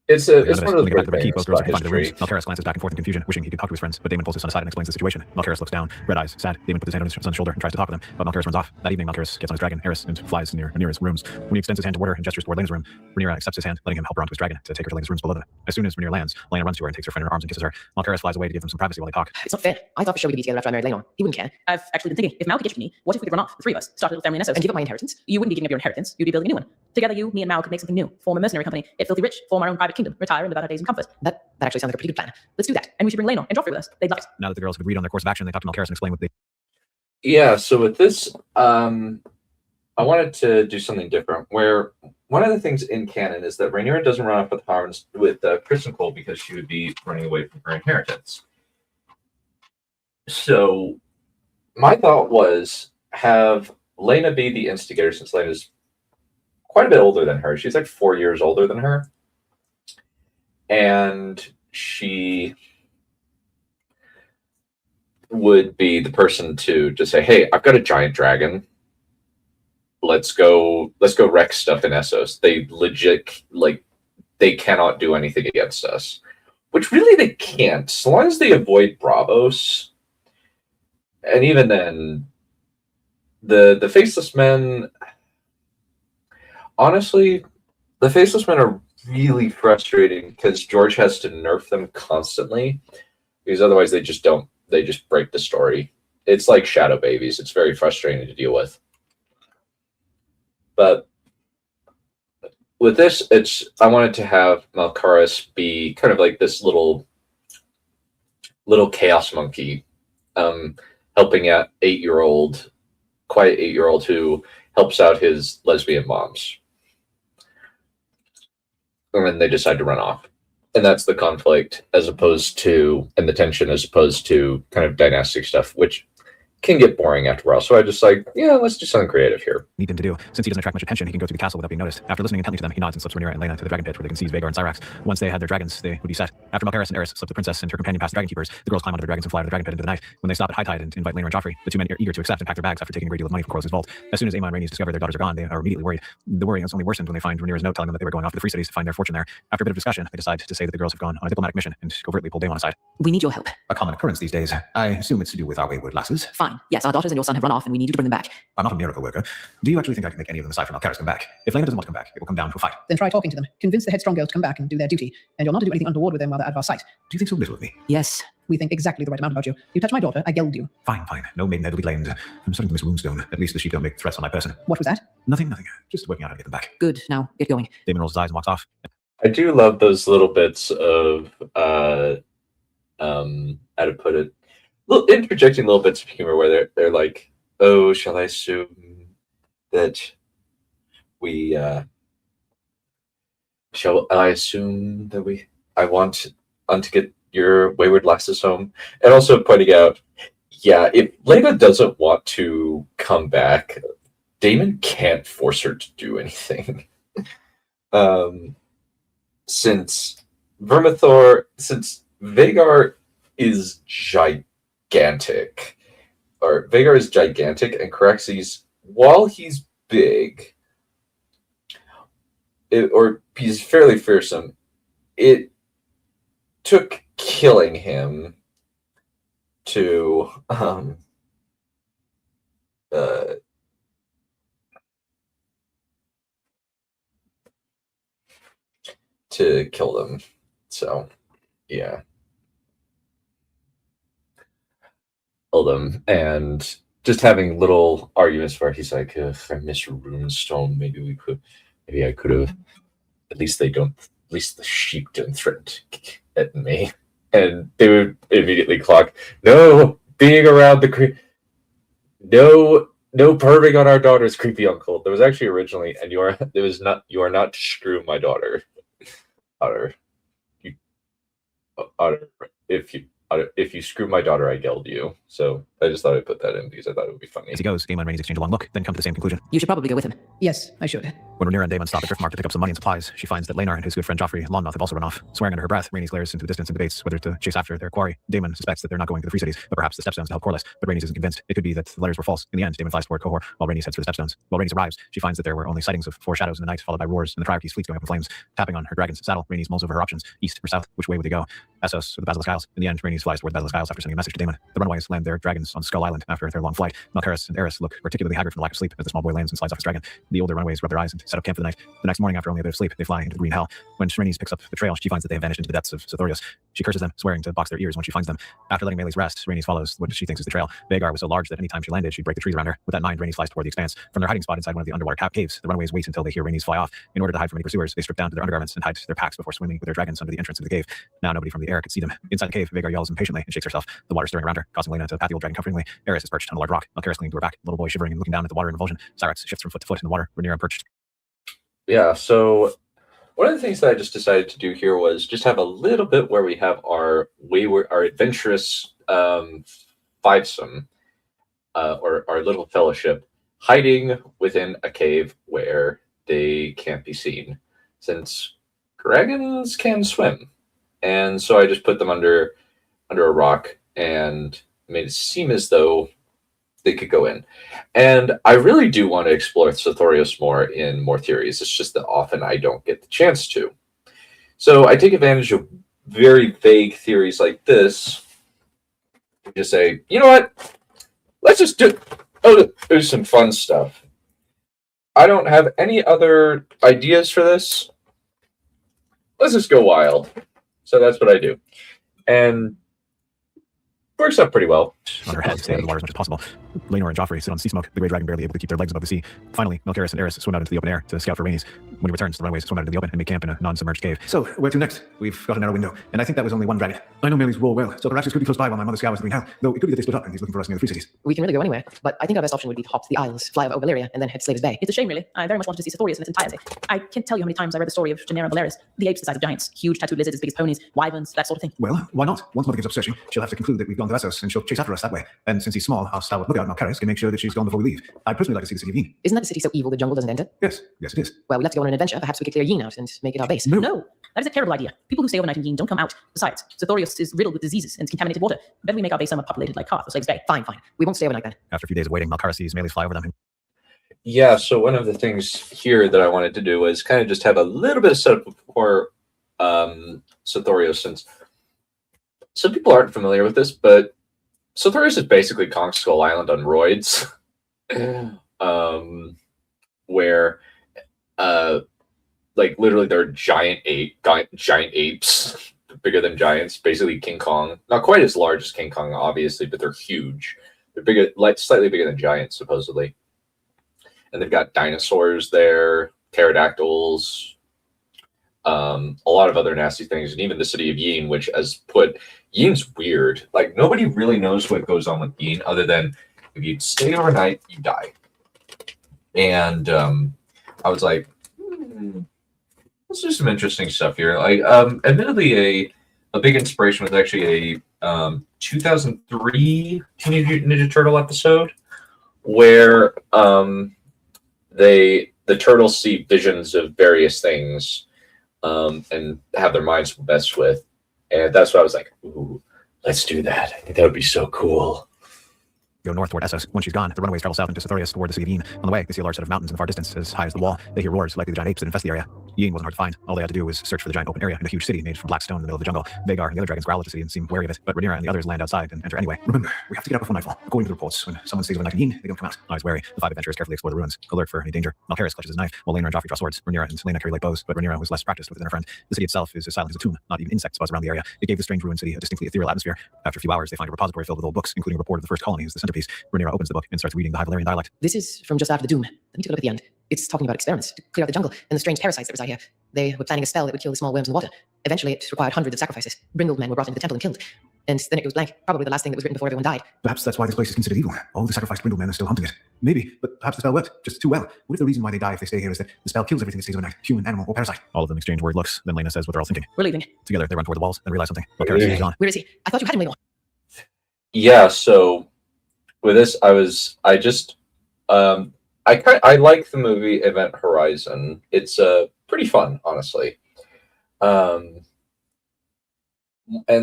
it's one of the great things about history. Malcaris glances back and forth in confusion, wishing he could talk to his friends, but Daemon pulls his son aside and explains the situation. Malcaris looks down, red eyes, sad. Daemon puts his hand on his son's shoulder and tries to talk to them, but Malcaris runs off. That evening, Malcaris gets on his dragon, Eris, and flies near Rhaenyra's rooms. When he extends his hand toward her and gestures toward Laena's room, Rhaenyra accepts his hand, letting him help her onto his dragon to take her to Laena's rooms below them. As soon as Rhaenyra lands, Laena runs to her and takes her friend in her arms and kisses her. Malcaris flies away to give them some privacy while they talk. It's not fair. I thought for sure we could be together after I married Laenor. He wouldn't care. I've actually been thinking, if Mal could gift me, what if we could run off, the three of us, start a little family in Essos? And give up my inheritance? You wouldn't be giving up your inheritance, you'd be building a new one. Together, you, me, and Mal could make something new, form a mercenary company, get filthy rich, form our own private kingdom, retire and live out our days in comfort. That actually sounds like a pretty good plan. Let's do that, and we should bring Laenor and Joffrey with us. They'd love it. Now that the girls have agreed on their course of action, they talk to Malcaris and explain what they... Yeah, so with this, I wanted to do something different, where one of the things in canon is that Rhaenyra doesn't run off with Kristen Cole because she would be running away from her inheritance. So my thought was have Laena be the instigator, since Laena's quite a bit older than her. She's like 4 years older than her. And she would be the person to just say, hey, I've got a giant dragon. Let's go wreck stuff in Essos. They legit, they cannot do anything against us. Which really they can't. So long as they avoid Bravos. And even then, the Faceless Men, honestly, the Faceless Men are really frustrating because George has to nerf them constantly, because otherwise they just break the story. It's like shadow babies. It's very frustrating to deal with. But with this, I wanted to have Malcaris be kind of like this little chaos monkey, helping out quiet 8-year-old who helps out his lesbian moms. And then they decide to run off. And that's the conflict and the tension as opposed to kind of dynastic stuff, which can get boring after a while. So I just let's do something creative here. Need him to do. Since he doesn't attract much attention, he can go to the castle without being noticed. After listening intently to them, he nods and slips Rhaenyra and Laena to the dragon pit where they can seize Vhagar and Syrax. Once they had their dragons, they would be set. After Malcaris and Eris slip the princess and her companion past the dragon keepers, the girls climb onto the dragons and fly to the dragon pit into the night. When they stop at high tide and invite Laenor and Joffrey, the two men are eager to accept and pack their bags after taking a great deal of money from Corlys' vault. As soon as Aemon and Rhaenys discover their daughters are gone, they are immediately worried. The worry is only worsened when they find Rhaenyra's note telling them that they were going off to the Free Cities to find their fortune there. After a bit of discussion, they decide to say that the girls have gone on a diplomatic mission and covertly pull Daemon aside. We need your help. A common occurrence these days. I assume it's to do with our wayward lasses. Fine. Yes, our daughters and your son have run off, and we need you to bring them back. I'm not a miracle worker. Do you actually think I can make any of them aside from Malcaris come back? If Laena doesn't want to come back, it will come down to a fight. Then try talking to them. Convince the headstrong girls to come back and do their duty. And you're not to do anything untoward with them while they're out of our sight. Do you think so little of me? Yes. We think exactly the right amount about you. You touch my daughter, I geld you. Fine. No maidenhead will be blamed. I'm starting to miss Woundstone. At least the sheep don't make threats on my person. What was that? Nothing. Just working out how to get them back. Good. Now, get going. Daemon rolls his eyes and walks off. I do love those little bits of how to put it, interjecting little bits of humor where they're like, oh, shall I assume that we shall I assume that I want to get your wayward lasses home, and also pointing out, yeah, if Lena doesn't want to come back, Damon can't force her to do anything. Since Vagar is gigantic, and Caraxes, while he's big, or he's fairly fearsome, it took killing him to kill them. So yeah. Kill them, and just having little arguments where he's like, if I miss Runestone, maybe I could have, at least the sheep don't threaten at me. And they would immediately clock, no, being around no perving on our daughter's creepy uncle. There was actually originally, and you are not to screw my daughter. Otter. If you screw my daughter, I geld you. So I just thought I'd put that in because I thought it would be funny. As he goes, Daemon and Rhaenys exchange a long look, then come to the same conclusion. You should probably go with him. Yes, I should. When Rhaenyra and Daemon stop at Driftmark to pick up some money and supplies, she finds that Laenor and his good friend Joffrey Longmouth have also run off. Swearing under her breath, Rhaenys glares into the distance and debates whether to chase after their quarry. Daemon suspects that they're not going to the Free Cities, but perhaps the Stepstones to help Corlys. But Rhaenys isn't convinced. It could be that the letters were false. In the end, Daemon flies toward Qohor, while Rhaenys heads for the Stepstones. While Rhaenys arrives, she finds that there were only sightings of 4 shadows in the night, followed by roars, and the Triarchy's fleets going up in flames. Tapping on her dragon's saddle, Rhaenys mulls over her options. East or south, which way would they go? Essos or the Basilisk Isles? In the end, Rhaenys flies toward the Basilisk Isles after sending a message to Daemon. The runaways land their dragons on Skull Island after their long flight. Melcaris and Aerys look particularly haggard from the lack of sleep as the small boy lands and slides off his dragon. The older runaways rub their eyes and set up camp for the night. The next morning, after only a bit of sleep, they fly into the Green Hell. When Rhaenys picks up the trail, she finds that they have vanished into the depths of Sithorios. She curses them, swearing to box their ears when she finds them. After letting Meleys rest, Rhaenys follows what she thinks is the trail. Vagar was so large that any time she landed, she'd break the trees around her. With that in mind, Rhaenys flies toward the expanse. From their hiding spot inside one of the underwater caves, the runaways wait until they hear Rhaenys fly off. In order to hide from any pursuers, they strip down to their undergarments and hide their packs before swimming with their dragons under the entrance into the cave. Now nobody from the air could see them. Inside the cave, Vagar yells impatiently and shakes herself, the water stirring around her, causing Laena to pat the old dragon comfortingly. Aerys is perched on a large rock. Melcaris clinging to her back, the little boy shivering and looking down at the water in revulsion. Syrax shifts from foot to foot in the water, Rhaenyra perched. Yeah, so one of the things that I just decided to do here was just have a little bit where we have our adventurous fivesome, or our little fellowship, hiding within a cave where they can't be seen, since dragons can swim. And so I just put them under a rock and made it seem as though they could go in. And I really do want to explore Sithorios more in more theories. It's just that often I don't get the chance to. So I take advantage of very vague theories like this to just say, you know what? Let's just do some fun stuff. I don't have any other ideas for this. Let's just go wild. So that's what I do. And works out pretty well. On her head, stay out of the water as much as possible. Laenor and Joffrey sit on sea smoke, the grey dragon barely able to keep their legs above the sea. Finally, Melcaris and Aerys swim out into the open air to scout for Rhaenys. When he returns, the runaways swim out into the open and make camp in a non-submerged cave. So, where to next? We've got a narrow window, and I think that was only one dragon. I know Meleys roar well, so Caraxes could be close by while my mother scours the Green Hell, though it could be that they split up and he's looking for us near the Free Cities. We can really go anywhere, but I think our best option would be to hop to the Isles, fly over Valyria, and then head to Slaver's Bay. It's a shame, really. I very much wanted to see Sithorios in its entirety. I can't tell you how many times I read the story of Daenerys and Viserys. The apes the size of giants, huge tattooed lizards as big as ponies, wyverns, that sort of thing. Well, why not? Once Mother gives up searching, she'll have to conclude that we've gone to Essos, and she'll chase after us that way. And since he's small, our stalwart lookout, Melcaris, can make sure that she's gone before we leave. I'd personally like to see the city of Yen. Isn't that a city so evil the jungle doesn't enter? Yes, it is. Well, we'd have to go on an adventure. Perhaps we could clear Yen out and make it our base. No, that is a terrible idea. People who stay overnight in Yen don't come out. Besides, Sithorios is riddled with diseases and contaminated water. Better we make our base somewhat populated like Karth or Slave's Bay. Fine. We won't stay overnight then. After a few days of waiting, Melcaris sees Meleys fly over them. Yeah, so one of the things here that I wanted to do was kind of just have a little bit of setup for Sithorios, since some people aren't familiar with this, but Sithorios is basically Kong Skull Island on roids, where like literally there are giant apes, bigger than giants, basically King Kong. Not quite as large as King Kong, obviously, but they're huge. They're bigger, like slightly bigger than giants, supposedly. And they've got dinosaurs there, pterodactyls, a lot of other nasty things, and even the city of Yen, which has put Yen's weird. Like nobody really knows what goes on with Yen, other than if you stay overnight, you die. And I was like, let's do some interesting stuff here. Like, admittedly, a big inspiration was actually a 2003 Teenage Mutant Ninja Turtle episode where the turtles see visions of various things and have their minds messed with, and that's why I was like, ooh, let's do that. I think that would be so cool. Go north toward Essos. When she's gone, the runaways travel south into Sithorius toward the city of Yin. On the way, they see a large set of mountains in the far distance, as high as the wall. They hear roars, likely the giant apes that infest the area. Yin wasn't hard to find. All they had to do was search for the giant open area in a huge city made from black stone in the middle of the jungle. Vagar and the other dragons growl at the city and seem wary of it, but Rhaenyra and the others land outside and enter anyway. Remember, we have to get out before nightfall. According to the reports, when someone stays overnight in Yin, they don't come out. Eyes wary, the five adventurers carefully explore the ruins, alert for any danger. Malkaris clutches his knife, while Laenor and Joffrey draw swords. Rhaenyra and Laena carry light bows, but Rhaenyra was less practiced with it than her friend. The city itself is as silent as a tomb. Not even insects buzz around the area. It gave the strange ruined city a distinctly ethereal atmosphere. After a few hours, they find a repository filled with old books, including a report of the first colony as the centerpiece. Rhaenyra opens the book and starts reading the High Valyrian dialect. This is from just after the Doom. Let me take a look at the end. It's talking about experiments to clear out the jungle and the strange parasites that reside here. They were planning a spell that would kill the small worms in the water. Eventually, it required hundreds of sacrifices. Brindled men were brought into the temple and killed. And then it goes blank. Probably the last thing that was written before everyone died. Perhaps that's why this place is considered evil. All the sacrificed brindle men are still hunting it. Maybe, but perhaps the spell worked just too well. What if the reason why they die if they stay here is that the spell kills everything that stays overnight, human, animal, or parasite? All of them exchange worried looks. Then Laena says what they're all thinking. We're leaving. Together, they run toward the walls and realize something. Malkaris is gone. Where is he? I thought you had him, Laenor. Yeah, so with this, I like the movie Event Horizon. It's pretty fun, honestly. And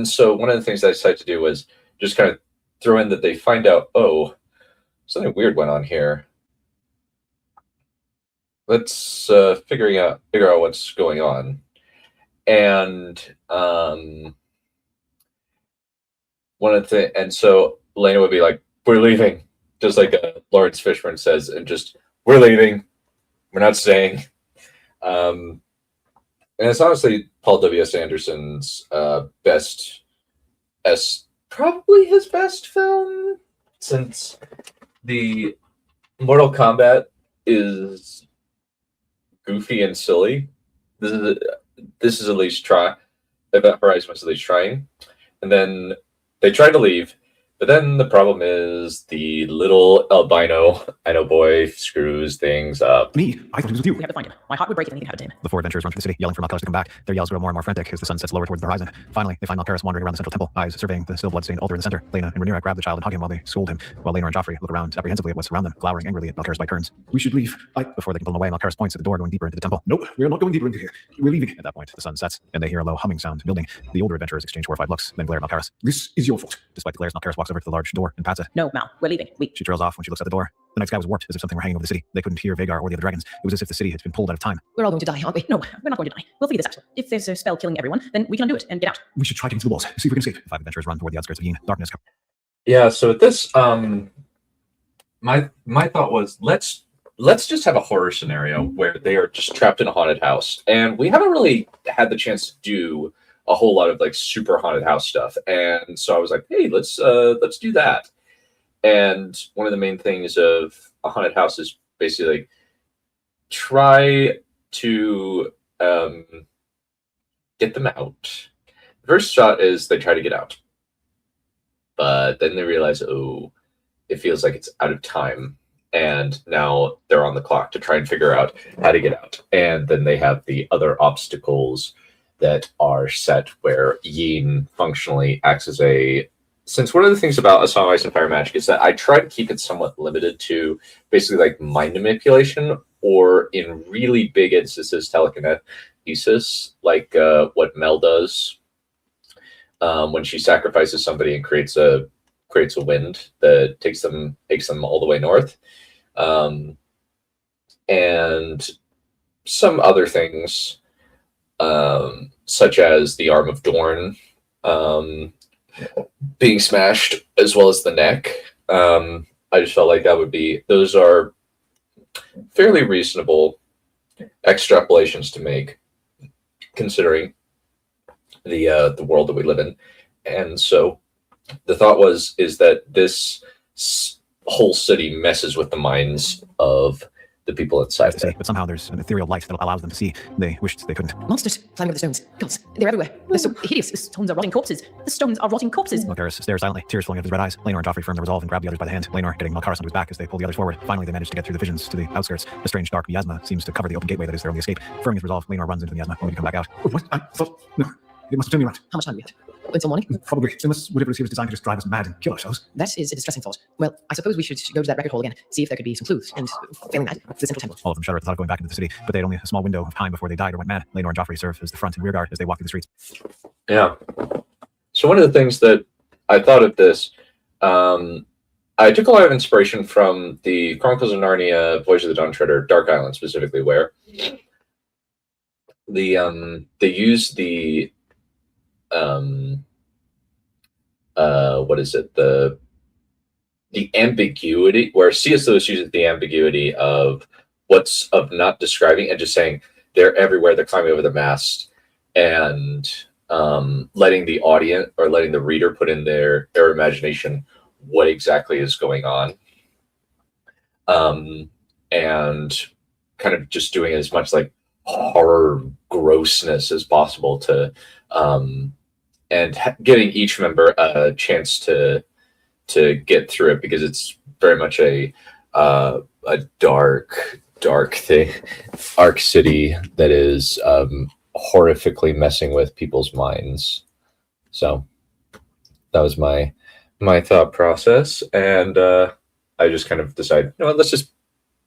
so one of the things I decided to do was just kind of throw in that they find out, oh, something weird went on here. Let's figure out what's going on. And so Laena would be like, "We're leaving," just like Lawrence Fishburne says, and just, "We're leaving. We're not staying." And it's honestly Paul W.S. Anderson's probably his best film, since the Mortal Kombat is goofy and silly. This is at least Event Horizon was at least trying, and then they tried to leave. But then the problem is the little albino boy screws things up. Me? I thought he was with you. We have to find him. My heart would break if anything happened to him. The four adventurers run through the city, yelling for Malkaris to come back. Their yells grow more and more frantic as the sun sets lower towards the horizon. Finally, they find Malkaris wandering around the central temple, eyes surveying the still blood-stained altar in the center. Laena and Rhaenyra grab the child and hug him while they scold him, while Laenor and Joffrey look around apprehensively at what's around them, glowering angrily at Malkaris by turns. We should leave. Before they can pull him away, Malkaris points at the door going deeper into the temple. Nope, we're not going deeper into here. We're leaving. At that point, the sun sets, and they hear a low humming sound building. The older adventurers exchange horrified looks, then glare at Malkaris. This is your fault. Despite the glares, Malkaris walks over to the large door and pats it. No, Mal, we're leaving. She trails off when she looks at the door. The night sky was warped, as if something were hanging over the city. They couldn't hear Vagar or the other dragons. It was as if the city had been pulled out of time. We're all going to die, aren't we? No, we're not going to die. We'll figure this out. If there's a spell killing everyone, then we can undo it and get out. We should try to get to the walls, see if we can escape. The five adventurers run toward the outskirts of Yin. Darkness. Yeah, so with this, my thought was let's just have a horror scenario where they are just trapped in a haunted house, and we haven't really had the chance to do a whole lot of like super haunted house stuff, and so I was like, hey, let's do that. And one of the main things of a haunted house is basically like try to get them out. The first shot is they try to get out, but then they realize, oh, it feels like it's out of time, and now they're on the clock to try and figure out how to get out. And then they have the other obstacles that are set where Yin functionally acts as a... Since one of the things about A Song of Ice and Fire Magic is that I try to keep it somewhat limited to basically like mind manipulation, or in really big instances telekinesis, like what Mel does when she sacrifices somebody and creates a wind that takes them all the way north, and some other things such as the Arm of Dorn being smashed, as well as the neck. I just felt like those are fairly reasonable extrapolations to make, considering the world that we live in. And so the thought is that this whole city messes with the minds of the people inside to of see, it. but somehow there's an ethereal light that allows them to see. They wished they couldn't. Monsters climbing over the stones. Gods, they're everywhere. They're so hideous. The stones are rotting corpses. The stones are rotting corpses. Malkaris stares silently, tears flowing out of his red eyes. Laenor and Joffrey firm their resolve and grab the others by the hand. Laenor getting Malkaris onto his back as they pull the others forward. Finally, they manage to get through the visions to the outskirts. A strange dark miasma seems to cover the open gateway that is their only escape. Firming his resolve, Laenor runs into the miasma, only to come back out. Oh, what? I thought. No. It must have turned me around. How much time do we have? Until morning? Probably. Unless whatever is here is designed to just drive us mad and kill ourselves. That is a distressing thought. Well, I suppose we should go to that record hall again, see if there could be some clues, and failing that, to the central temple. All of them shudder at the thought of going back into the city, but they had only a small window of time before they died or went mad. Laenor and Joffrey serve as the front and rear guard as they walk through the streets. Yeah. So one of the things that I thought of this, I took a lot of inspiration from the Chronicles of Narnia, Voyage of the Dawn Treader, Dark Island specifically, where they use the what is it, the ambiguity, where C.S. Lewis uses the ambiguity of not describing and just saying they're everywhere, they're climbing over the mast, and letting the audience or letting the reader put in their imagination what exactly is going on, and kind of just doing as much like horror grossness as possible to and giving each member a chance to get through it, because it's very much a dark thing, Arc City that is horrifically messing with people's minds. So that was my thought process, and I just kind of decided, you know what, let's just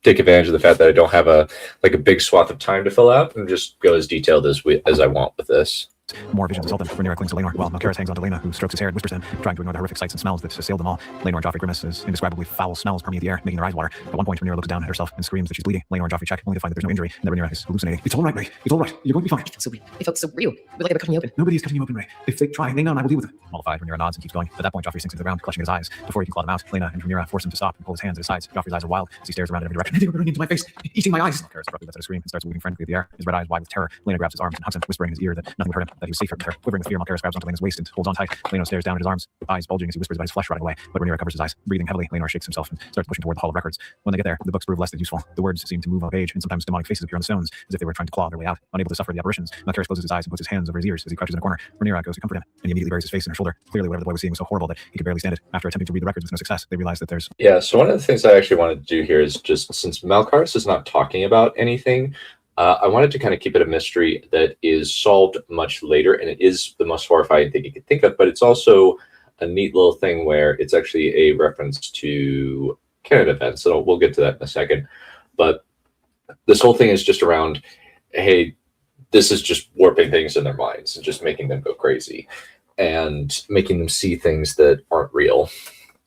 take advantage of the fact that I don't have a big swath of time to fill out, and just go as detailed as I want with this. More visions assault them. Rhaenyra clings to Laenor, while Malkaris hangs onto Laena, who strokes his hair and whispers to him, trying to ignore the horrific sights and smells that assailed them all. Laenor and Joffrey grimace as indescribably foul smells permeate the air, making their eyes water. At one point, Rhaenyra looks down at herself and screams that she's bleeding. Laenor and Joffrey check, only to find that there's no injury, and that Rhaenyra is hallucinating. It's all right, Ray. It's all right. You're going to be fine. It felt so real. It felt so real. It was like they were cutting me open. Nobody's cutting you open, Ray. If they try, Lena and I will deal with it. Mollified, Rhaenyra nods and keeps going. At that point, Joffrey sinks into the ground, clutching his eyes. Before he can claw them out, Laena and Rhaenyra force him to stop and pull his hands at his sides. Joffrey's eyes are wild as he stares around in every direction. They were running into my face, eating my eyes. Malkaris abruptly lets out a scream and starts weaving frantically at the air, his red eyes wide with terror. Laena grabs his arms and hugs him, whispering in his ear that nothing would hurt him, that he was safer with her. Quivering with fear, Malkaris grabs onto Laena's waist and holds on tight. Laena stares down at his arms, eyes bulging as he whispers about his flesh rotting away. But Rhaenyra covers his eyes. Breathing heavily, Laenor shakes himself and starts pushing toward the Hall of Records. When they get there, the books prove less than useful. The words seem to move on a page, and sometimes demonic faces appear on the stones, as if they were trying to claw their way out. Unable to suffer the apparitions, Malkaris closes his eyes and puts his hands over his ears as he crouches in a corner. Rhaenyra goes to comfort him, and he immediately buries his face in her shoulder. Clearly, whatever the boy was seeing was so horrible that he could barely stand it. After attempting to read the records with no success, they realize that there's... Yeah, so one of the things I actually wanted to do here is, just since Malkaris is not talking about anything, I wanted to kind of keep it a mystery that is solved much later, and it is the most horrifying thing you could think of, but it's also a neat little thing where it's actually a reference to canon events. So we'll get to that in a second. But this whole thing is just around, hey, this is just warping things in their minds and just making them go crazy and making them see things that aren't real.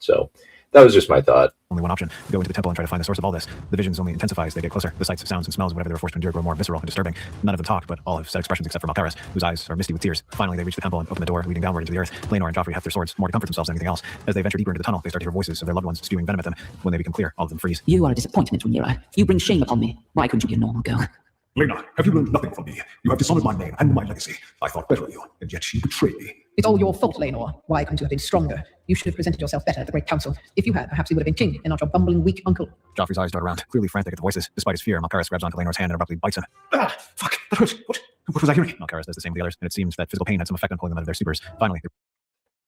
So that was just my thought. Only one option: go into the temple and try to find the source of all this. The visions only intensify as they get closer. The sights, sounds, and smells of whatever they were forced to endure grow more visceral and disturbing. None of them talk, but all have said expressions except for Malkaris, whose eyes are misty with tears. Finally, they reach the temple and open the door leading downward into the earth. Laenor and Joffrey have their swords, more to comfort themselves than anything else. As they venture deeper into the tunnel, they start to hear voices of their loved ones spewing venom at them. When they become clear, all of them freeze. You are a disappointment, Rhaenyra. You bring shame upon me. Why couldn't you be a normal girl? Lena, have you learned nothing from me? You have dishonored my name and my legacy. I thought better of you, and yet you betrayed me. It's all your fault, Laenor. Why couldn't you have been stronger? You should have presented yourself better at the Great Council. If you had, perhaps you would have been king and not your bumbling, weak uncle. Joffrey's eyes dart around, clearly frantic at the voices. Despite his fear, Malkaris grabs onto Laenor's hand and abruptly bites him. Ah, fuck, that hurt. What was I hearing? Malkaris does the same with the others, and it seems that physical pain had some effect on pulling them out of their stupors. Finally,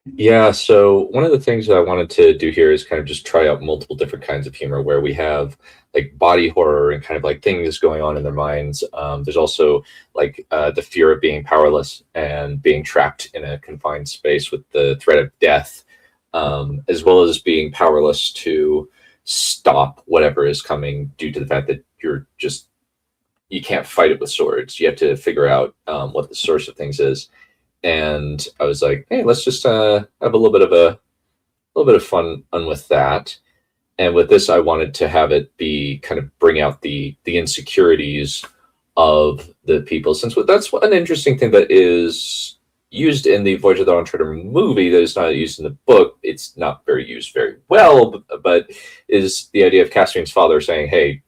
Yeah, so one of the things that I wanted to do here is kind of just try out multiple different kinds of humor, where we have like body horror and kind of like things going on in their minds. There's also like the fear of being powerless and being trapped in a confined space with the threat of death, as well as being powerless to stop whatever is coming due to the fact that you can't fight it with swords. You have to figure out what the source of things is. And I was like, hey, let's just have a little bit of fun with that. And with this, I wanted to have it be kind of bring out the insecurities of the people, since that's an interesting thing that is used in the Voyage of the Dawn Treader movie that is not used in the book. It's not used very well, but is the idea of Cassian's father saying, hey,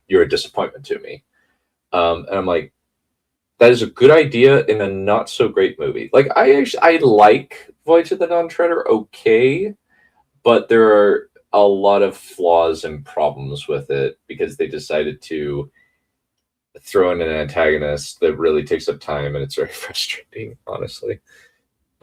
you're a disappointment to me. And I'm like, that is a good idea in a not so great movie. Like I like Voyage of the Dawn Treader, okay, but there are a lot of flaws and problems with it because they decided to throw in an antagonist that really takes up time, and it's very frustrating, honestly.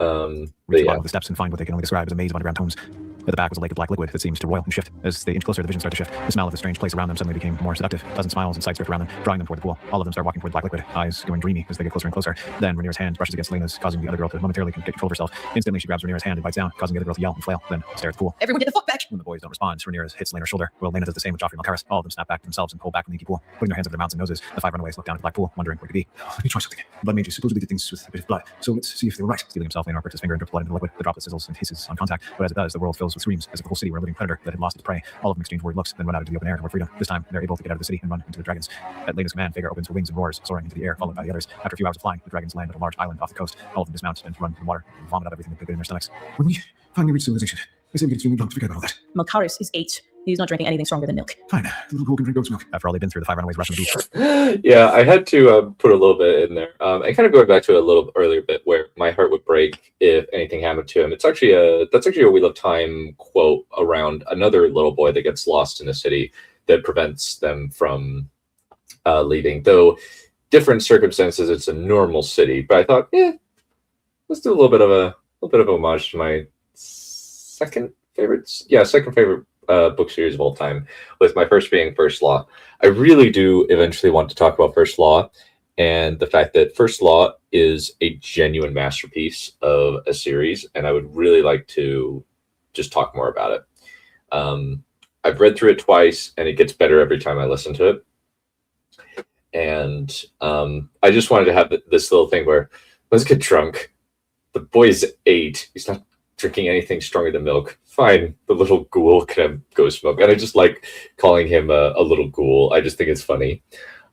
Reach But the bottom yeah, of the steps and find what they can only describe as a maze of underground tombs. At the back was a lake of black liquid that seems to roil and shift. As they inch closer, the vision started to shift. The smell of the strange place around them suddenly became more seductive. Pleasant smiles and sights drift around them, drawing them toward the pool. All of them start walking toward the black liquid, eyes going dreamy as they get closer and closer. Then Rhaenyra's hand brushes against Lena's, causing the other girl to momentarily get control of herself. Instantly, she grabs Rhaenyra's hand and bites down, causing the other girl to yell and flail, then stare at the pool. Everyone get the fuck back! When the boys don't respond, Rhaenyra hits Lena's shoulder, while Lena does the same with Joffrey and Malkaris. All of them snap back to themselves and pull back from the inky pool. Putting their hands over their mouths and noses, the 5 runaways look down at the black pool, wondering what it could be. Let me try something. Blood mages supposedly did things with a bit of blood, so let's see if they were right. Stealing himself, Laenor puts his finger and drips blood into the liquid. The droplet sizzles and hisses on contact, but as it does, the world fills with screams, as if the whole city were a living predator that had lost its prey. All of them exchange worried looks, then run out into the open air toward freedom. This time, they're able to get out of the city and run into the dragons. At Lena's command, Vhagar opens her wings and roars, soaring into the air, followed by the others. After a few hours of flying, the dragons land at a large island off the coast. All of them dismount and run from the water and vomit out everything that they've got in their stomachs. When we finally reach civilization, they say we get extremely drunk to forget about all that. Malkaris is 8. He's not drinking anything stronger than milk. Fine, the little girl can drink goat's milk. After all they've been through, the 5 runaways rush on the beach. yeah, I had to put a little bit in there. And kind of going back to a little earlier bit where my heart would break if anything happened to him. It's actually that's actually a Wheel of Time quote around another little boy that gets lost in a city that prevents them from leaving. Though different circumstances, it's a normal city. But I thought, let's do a little bit of homage to my second favorite book series of all time, with my first being First Law. I really do eventually want to talk about First Law and the fact that First Law is a genuine masterpiece of a series, and I would really like to just talk more about it. I've read through it twice, and it gets better every time I listen to it. And I just wanted to have this little thing where, let's get drunk. The boy's 8. He's not drinking anything stronger than milk. Fine, the little ghoul can go smoke. And I just like calling him a little ghoul. I just think it's funny.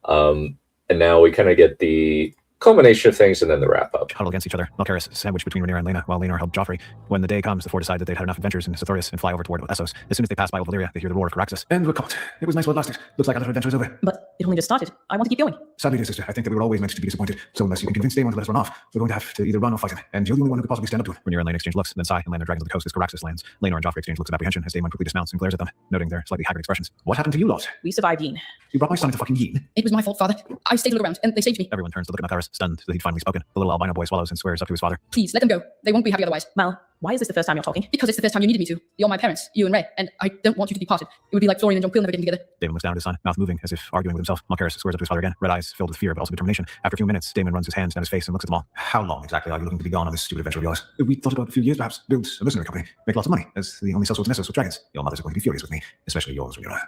And now we kind of get the culmination of things and then the wrap up. Huddle against each other, Malkaris sandwiched between Rhaenyra and Laena, while Laenor held Joffrey. When the day comes, the 4 decide that they'd had enough adventures in Sothoryos and fly over toward Essos. As soon as they pass by Old Valyria, they hear the roar of Caraxes. And we're caught. It was nice while it lasted. Looks like another adventure is over. But it only just started. I want to keep going. Sadly, dear sister, I think that we were always meant to be disappointed. So unless you can convince Daemon to let us run off, we're going to have to either run or fight him. And you're the only one who could possibly stand up to him. Rhaenyra and Laena exchange looks, then sigh and land their dragons on the coast as Caraxes lands. Laenor and Joffrey exchange looks of apprehension as Daemon quickly dismounts and glares at them, noting their slightly haggard expressions. What happened to you lot? We survived Yin. You brought my son into fucking Yin. It was my fault, father. I stayed a little around, and they saved me. Everyone turns to look at Malkaris, stunned that he'd finally spoken. The little albino boy swallows and swears up to his father. Please, let them go. They won't be happy otherwise. Mal, why is this the first time you're talking? Because it's the first time you needed me to. You're my parents, you and Ray, and I don't want you to be parted. It would be like Florian and John Quill never getting together. Daemon looks down at his son, mouth moving as if arguing with himself. Malkaris swears up to his father again, red eyes filled with fear but also determination. After a few minutes, Daemon runs his hands down his face and looks at them all. How long exactly are you looking to be gone on this stupid adventure of yours? We thought about a few years, perhaps. Build a mercenary company. Make lots of money, as the only sellswords in Essos with dragons. Your mothers are going to be furious with me, especially yours, Rhaenyra.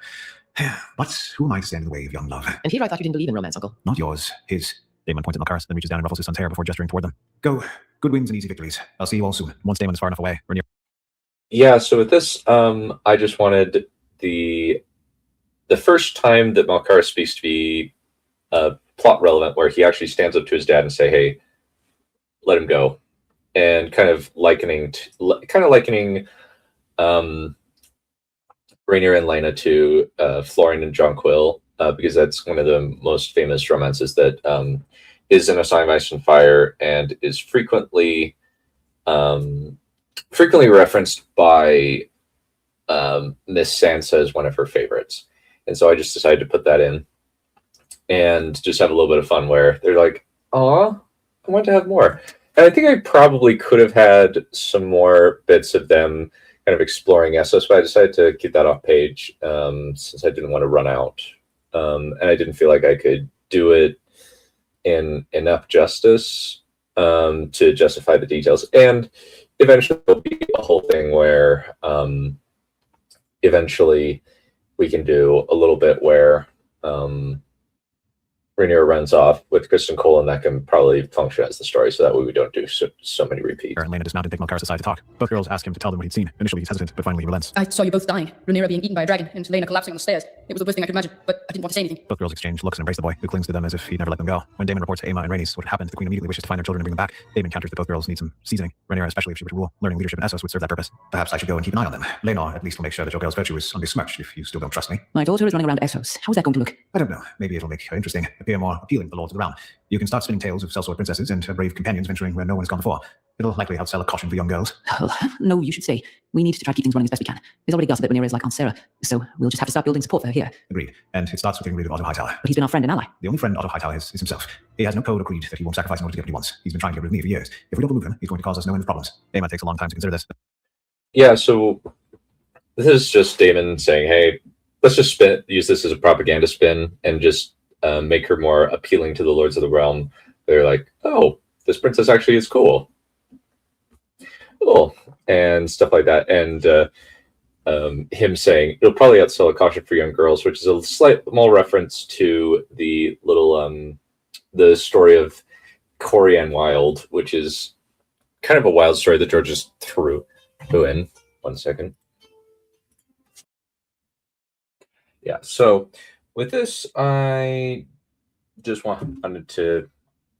But who am I to stand in the way of young love? And here I thought you didn't believe in romance, Uncle. Not yours, his. Daemon points at Malkaris, then reaches down and ruffles his son's hair before gesturing toward them. Go. Good wins and easy victories. I'll see you all soon. Once Daemon is far enough away, Rhaenyra Yeah, so with this, I just wanted the first time that Malkaris speaks to be plot relevant, where he actually stands up to his dad and say, "Hey, let him go," and kind of likening Rhaenyra and Laena to Florian and John Quill, because that's one of the most famous romances that is in A Song of Ice and Fire and is frequently referenced by Miss Sansa as one of her favorites. And so I just decided to put that in and just have a little bit of fun where they're like, "Aw, I want to have more." And I think I probably could have had some more bits of them kind of exploring Essos, but I decided to keep that off page since I didn't want to run out. And I didn't feel like I could do it in enough justice to justify the details. And eventually there'll be a whole thing where eventually we can do a little bit where Rhaenyra runs off with Kristen Cole, and that can probably function as the story, so that way we don't do so many repeats. and Laena dismounted and take Malkaris aside to talk. Both girls ask him to tell them what he'd seen. Initially he's hesitant, but finally he relents. I saw you both dying. Rhaenyra being eaten by a dragon, and Laena collapsing on the stairs. It was the worst thing I could imagine, but I didn't want to say anything. Both girls exchange looks and embrace the boy, who clings to them as if he'd never let them go. When Daemon reports to Aemma and Rhaenys what happened, the queen immediately wishes to find their children and bring them back. Daemon counters that both girls need some seasoning. Rhaenyra, especially if she were to rule, learning leadership in Essos would serve that purpose. Perhaps I should go and keep an eye on them. Laenor at least will make sure that your girl's virtue is unbesmirched if you still don't trust me. My daughter is running around Essos. How's that going to look? I don't know. Maybe it'll make her interesting, appear more appealing to the lords of the realm. You can start spinning tales of sellsword princesses and her brave companions venturing where no one has gone before. It'll likely outsell a caution for young girls. Well, no, you should say. We need to try to keep things running as best we can. There's already gossip that Rhaenyra is like Aunt Sarah, so we'll just have to start building support for her here. Agreed. And it starts with getting rid of Otto Hightower. But he's been our friend and ally. The only friend Otto Hightower has is himself. He has no code or creed that he won't sacrifice in order to get what he wants. He's been trying to get rid of me for years. If we don't remove him, he's going to cause us no end of problems. Aemma takes a long time to consider this. Yeah, so this is just Daemon saying, hey, let's just use this as a propaganda spin and just make her more appealing to the Lords of the Realm. They're like, oh, this princess actually is cool. Cool. And stuff like that. And him saying, it'll probably outsell a caution for young girls, which is a slight small reference to the little, the story of Corian Wild, which is kind of a wild story that George just threw in. 1 second. Yeah, so with this, I just wanted to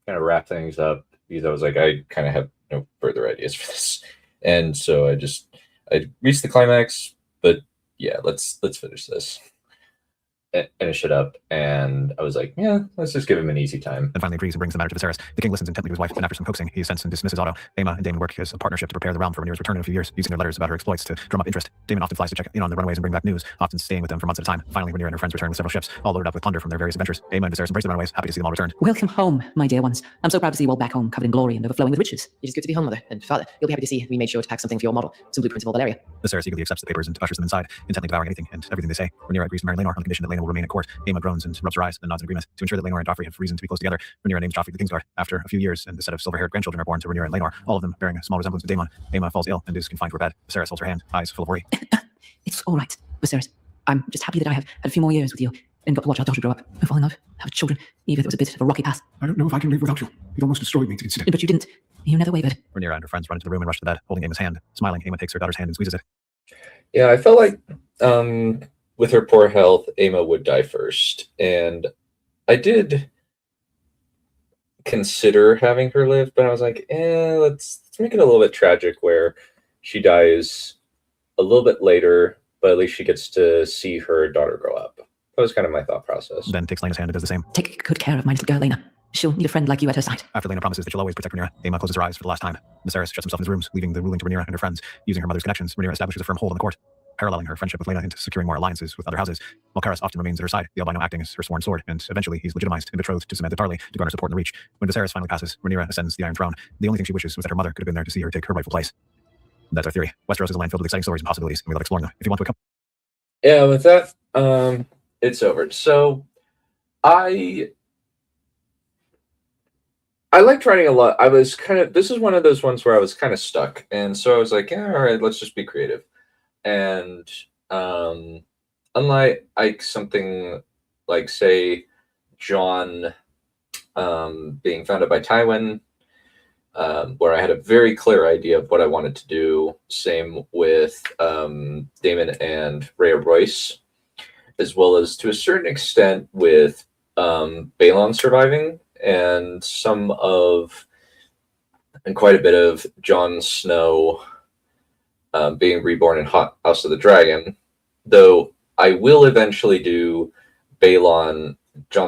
kind of wrap things up because I was like, I kind of have no further ideas for this. And so I reached the climax, but yeah, let's finish this. Finish it up, and I was like, yeah, let's just give him an easy time. And finally agrees and brings the matter to Viserys. The king listens intently to his wife, and after some coaxing, he assents and dismisses Otto. Aemma and Daemon work as a partnership to prepare the realm for Rhaenyra's return in a few years, using their letters about her exploits to drum up interest. Daemon often flies to check in on the runaways and bring back news, often staying with them for months at a time. Finally, Rhaenyra and her friends return with several ships, all loaded up with plunder from their various adventures. Aemma and Viserys embrace the runaways, happy to see them all return. Welcome home, my dear ones. I'm so proud to see you all back home, covered in glory and overflowing with riches. It is good to be home, Mother. And Father, you'll be happy to see we made sure to pack something for your model, some blueprints of all Valeria. Viserys eagerly accepts the papers and ushers them inside, intently devouring anything and everything they say. Rhaenyra agrees to marry Laenor on the condition that Laenor will remain at court. Aemma groans and rubs her eyes, then nods in agreement. To ensure that Laenor and Joffrey have reason to be close together, Rhaenyra names Joffrey the Kingsguard. After a few years, and a set of silver-haired grandchildren are born to Rhaenyra and Laenor, all of them bearing a small resemblance to Daemon. Aemma falls ill and is confined to her bed. Viserys holds her hand, eyes full of worry. It's all right, Viserys. I'm just happy that I have had a few more years with you and got to watch our daughter grow up and fall in love, have children, even if it was a bit of a rocky path. I don't know if I can live without you. It almost destroyed me to consider. But you didn't. You never wavered. Rhaenyra and her friends run into the room and rush to the bed, holding Aemma's hand. Smiling, Aemma takes her daughter's hand and squeezes it. Yeah, I felt like with her poor health, Aemma would die first. And I did consider having her live, but I was like, let's make it a little bit tragic where she dies a little bit later, but at least she gets to see her daughter grow up. That was kind of my thought process. Then takes Laena's hand and does the same. Take good care of my little girl, Laena. She'll need a friend like you at her side. After Laena promises that she'll always protect Rhaenyra, Aemma closes her eyes for the last time. Viserys shuts himself in his rooms, leaving the ruling to Rhaenyra and her friends. Using her mother's connections, Rhaenyra establishes a firm hold on the court, paralleling her friendship with Laena into securing more alliances with other houses. Malkaris often remains at her side, the albino acting as her sworn sword, and eventually he's legitimized and betrothed to Samantha Tarly to garner support in the Reach. When Viserys finally passes, Rhaenyra ascends the Iron Throne. The only thing she wishes was that her mother could have been there to see her take her rightful place. That's our theory. Westeros is a land filled with exciting stories and possibilities, and we love exploring them. If you want to come. Yeah, with that, it's over. So I liked writing a lot. I was this is one of those ones where I was kind of stuck. And so I was like, yeah, all right, let's just be creative. And unlike something like, say, Jon being founded by Tywin, where I had a very clear idea of what I wanted to do. Same with Daemon and Rhea Royce, as well as to a certain extent with Balon surviving and quite a bit of Jon Snow being reborn in House of the Dragon. Though I will eventually do Jon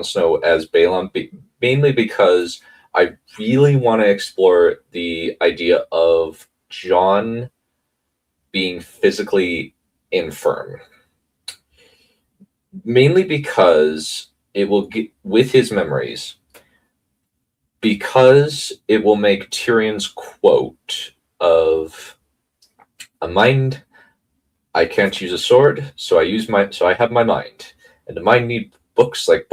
Snow as Balon, mainly because I really want to explore the idea of Jon being physically infirm. Mainly because it will get with his memories, because it will make Tyrion's quote of a mind, I can't use a sword, so I have my mind. And the mind needs books like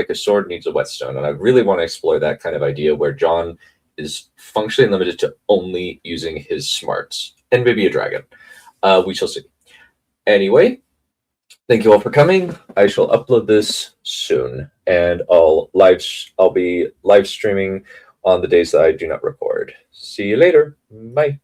a sword needs a whetstone. And I really want to explore that kind of idea where Jon is functionally limited to only using his smarts. And maybe a dragon. We shall see. Anyway, thank you all for coming. I shall upload this soon, and I'll be live streaming on the days that I do not record. See you later. Bye.